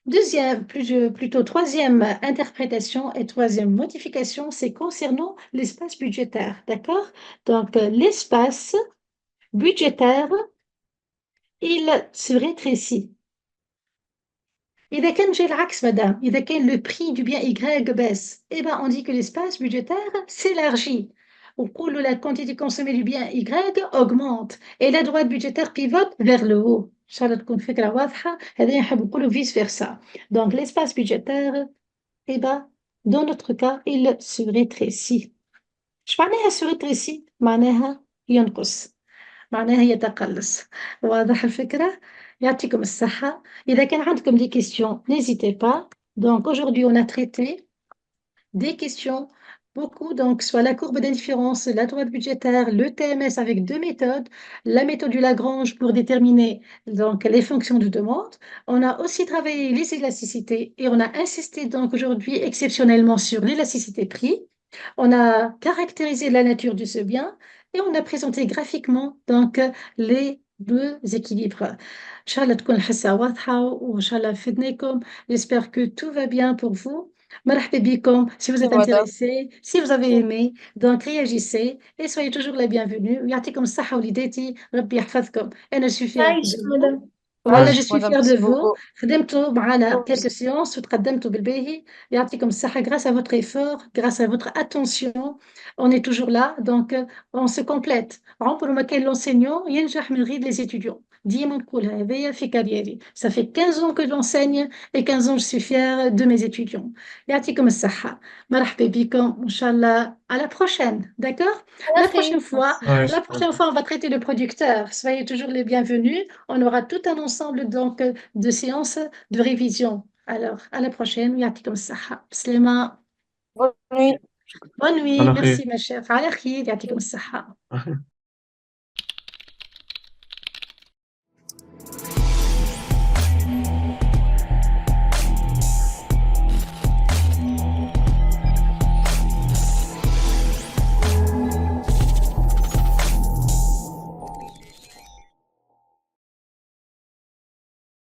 Deuxième, plutôt troisième interprétation et troisième modification, c'est concernant l'espace budgétaire, d'accord? Donc, l'espace budgétaire, il se rétrécit. إذا كان جاي العكس مدام، إذا كان le prix du bien Y baisse, eh ben on dit que l'espace budgétaire s'élargit. ونقولوا la quantité consommée du bien Y augmente et la droite budgétaire pivote vers le haut. إن شاء الله تكون فكرة واضحة. هذا نحب نقولوا vice versa. Donc l'espace budgétaire, eh ben dans notre cas, il se rétrécit. إيش معناها se rétrécit؟ معناها ينقص. معناها يتقلص. واضح الفكرة؟ يعطيكم الصحة. إذا كان عندكم des questions, n'hésitez pas. Donc aujourd'hui, on a traité des questions, beaucoup, donc soit la courbe d'indifférence, la droite budgétaire, le TMS avec 2 méthodes, la méthode du Lagrange pour déterminer donc les fonctions de demande. On a aussi travaillé les élasticités et on a insisté donc aujourd'hui exceptionnellement sur l'élasticité prix. On a caractérisé la nature de ce bien et on a présenté graphiquement donc les 2 équilibres. Inch'Allah تكون الحصة واضحة وإن شاء الله فدناكم. J'espère que tout va bien pour vous. مرحبا بكم. Si vous êtes Voilà. intéressé, si vous avez aimé, donc réagissez et soyez toujours les bienvenus. ويعطيكم الصحة وليداتي ربي يحفظكم. أنا je suis fière عايش de vous. مدام. Voilà, عايش je suis مدام، fière de ميرسي vous. بوكو. خدمتوا معنا quelques séances وتقدمتوا بالباهي. يعطيكم الصحة grâce à votre effort, grâce à votre attention. On est toujours là, donc on se complète. عمر ما كان l'enseignant ينجح من غير les étudiants. ديما نقولها هذايا في كاريري. Ça fait 15 ans que j'enseigne et 15 ans je suis fière de mes étudiants. يعطيكم الصحة. مرحبا بكم إن شاء الله. À la prochaine, d'accord? La prochaine fois, Ouais, la prochaine fois, on va traiter le producteur. Soyez toujours les bienvenus. On aura tout un ensemble donc de séances de révision. Alors, à la prochaine. يعطيكم الصحة. بسلامة. Bonne nuit. Bonne nuit. على Merci خير. ma chère. على خير. يعطيكم الصحة.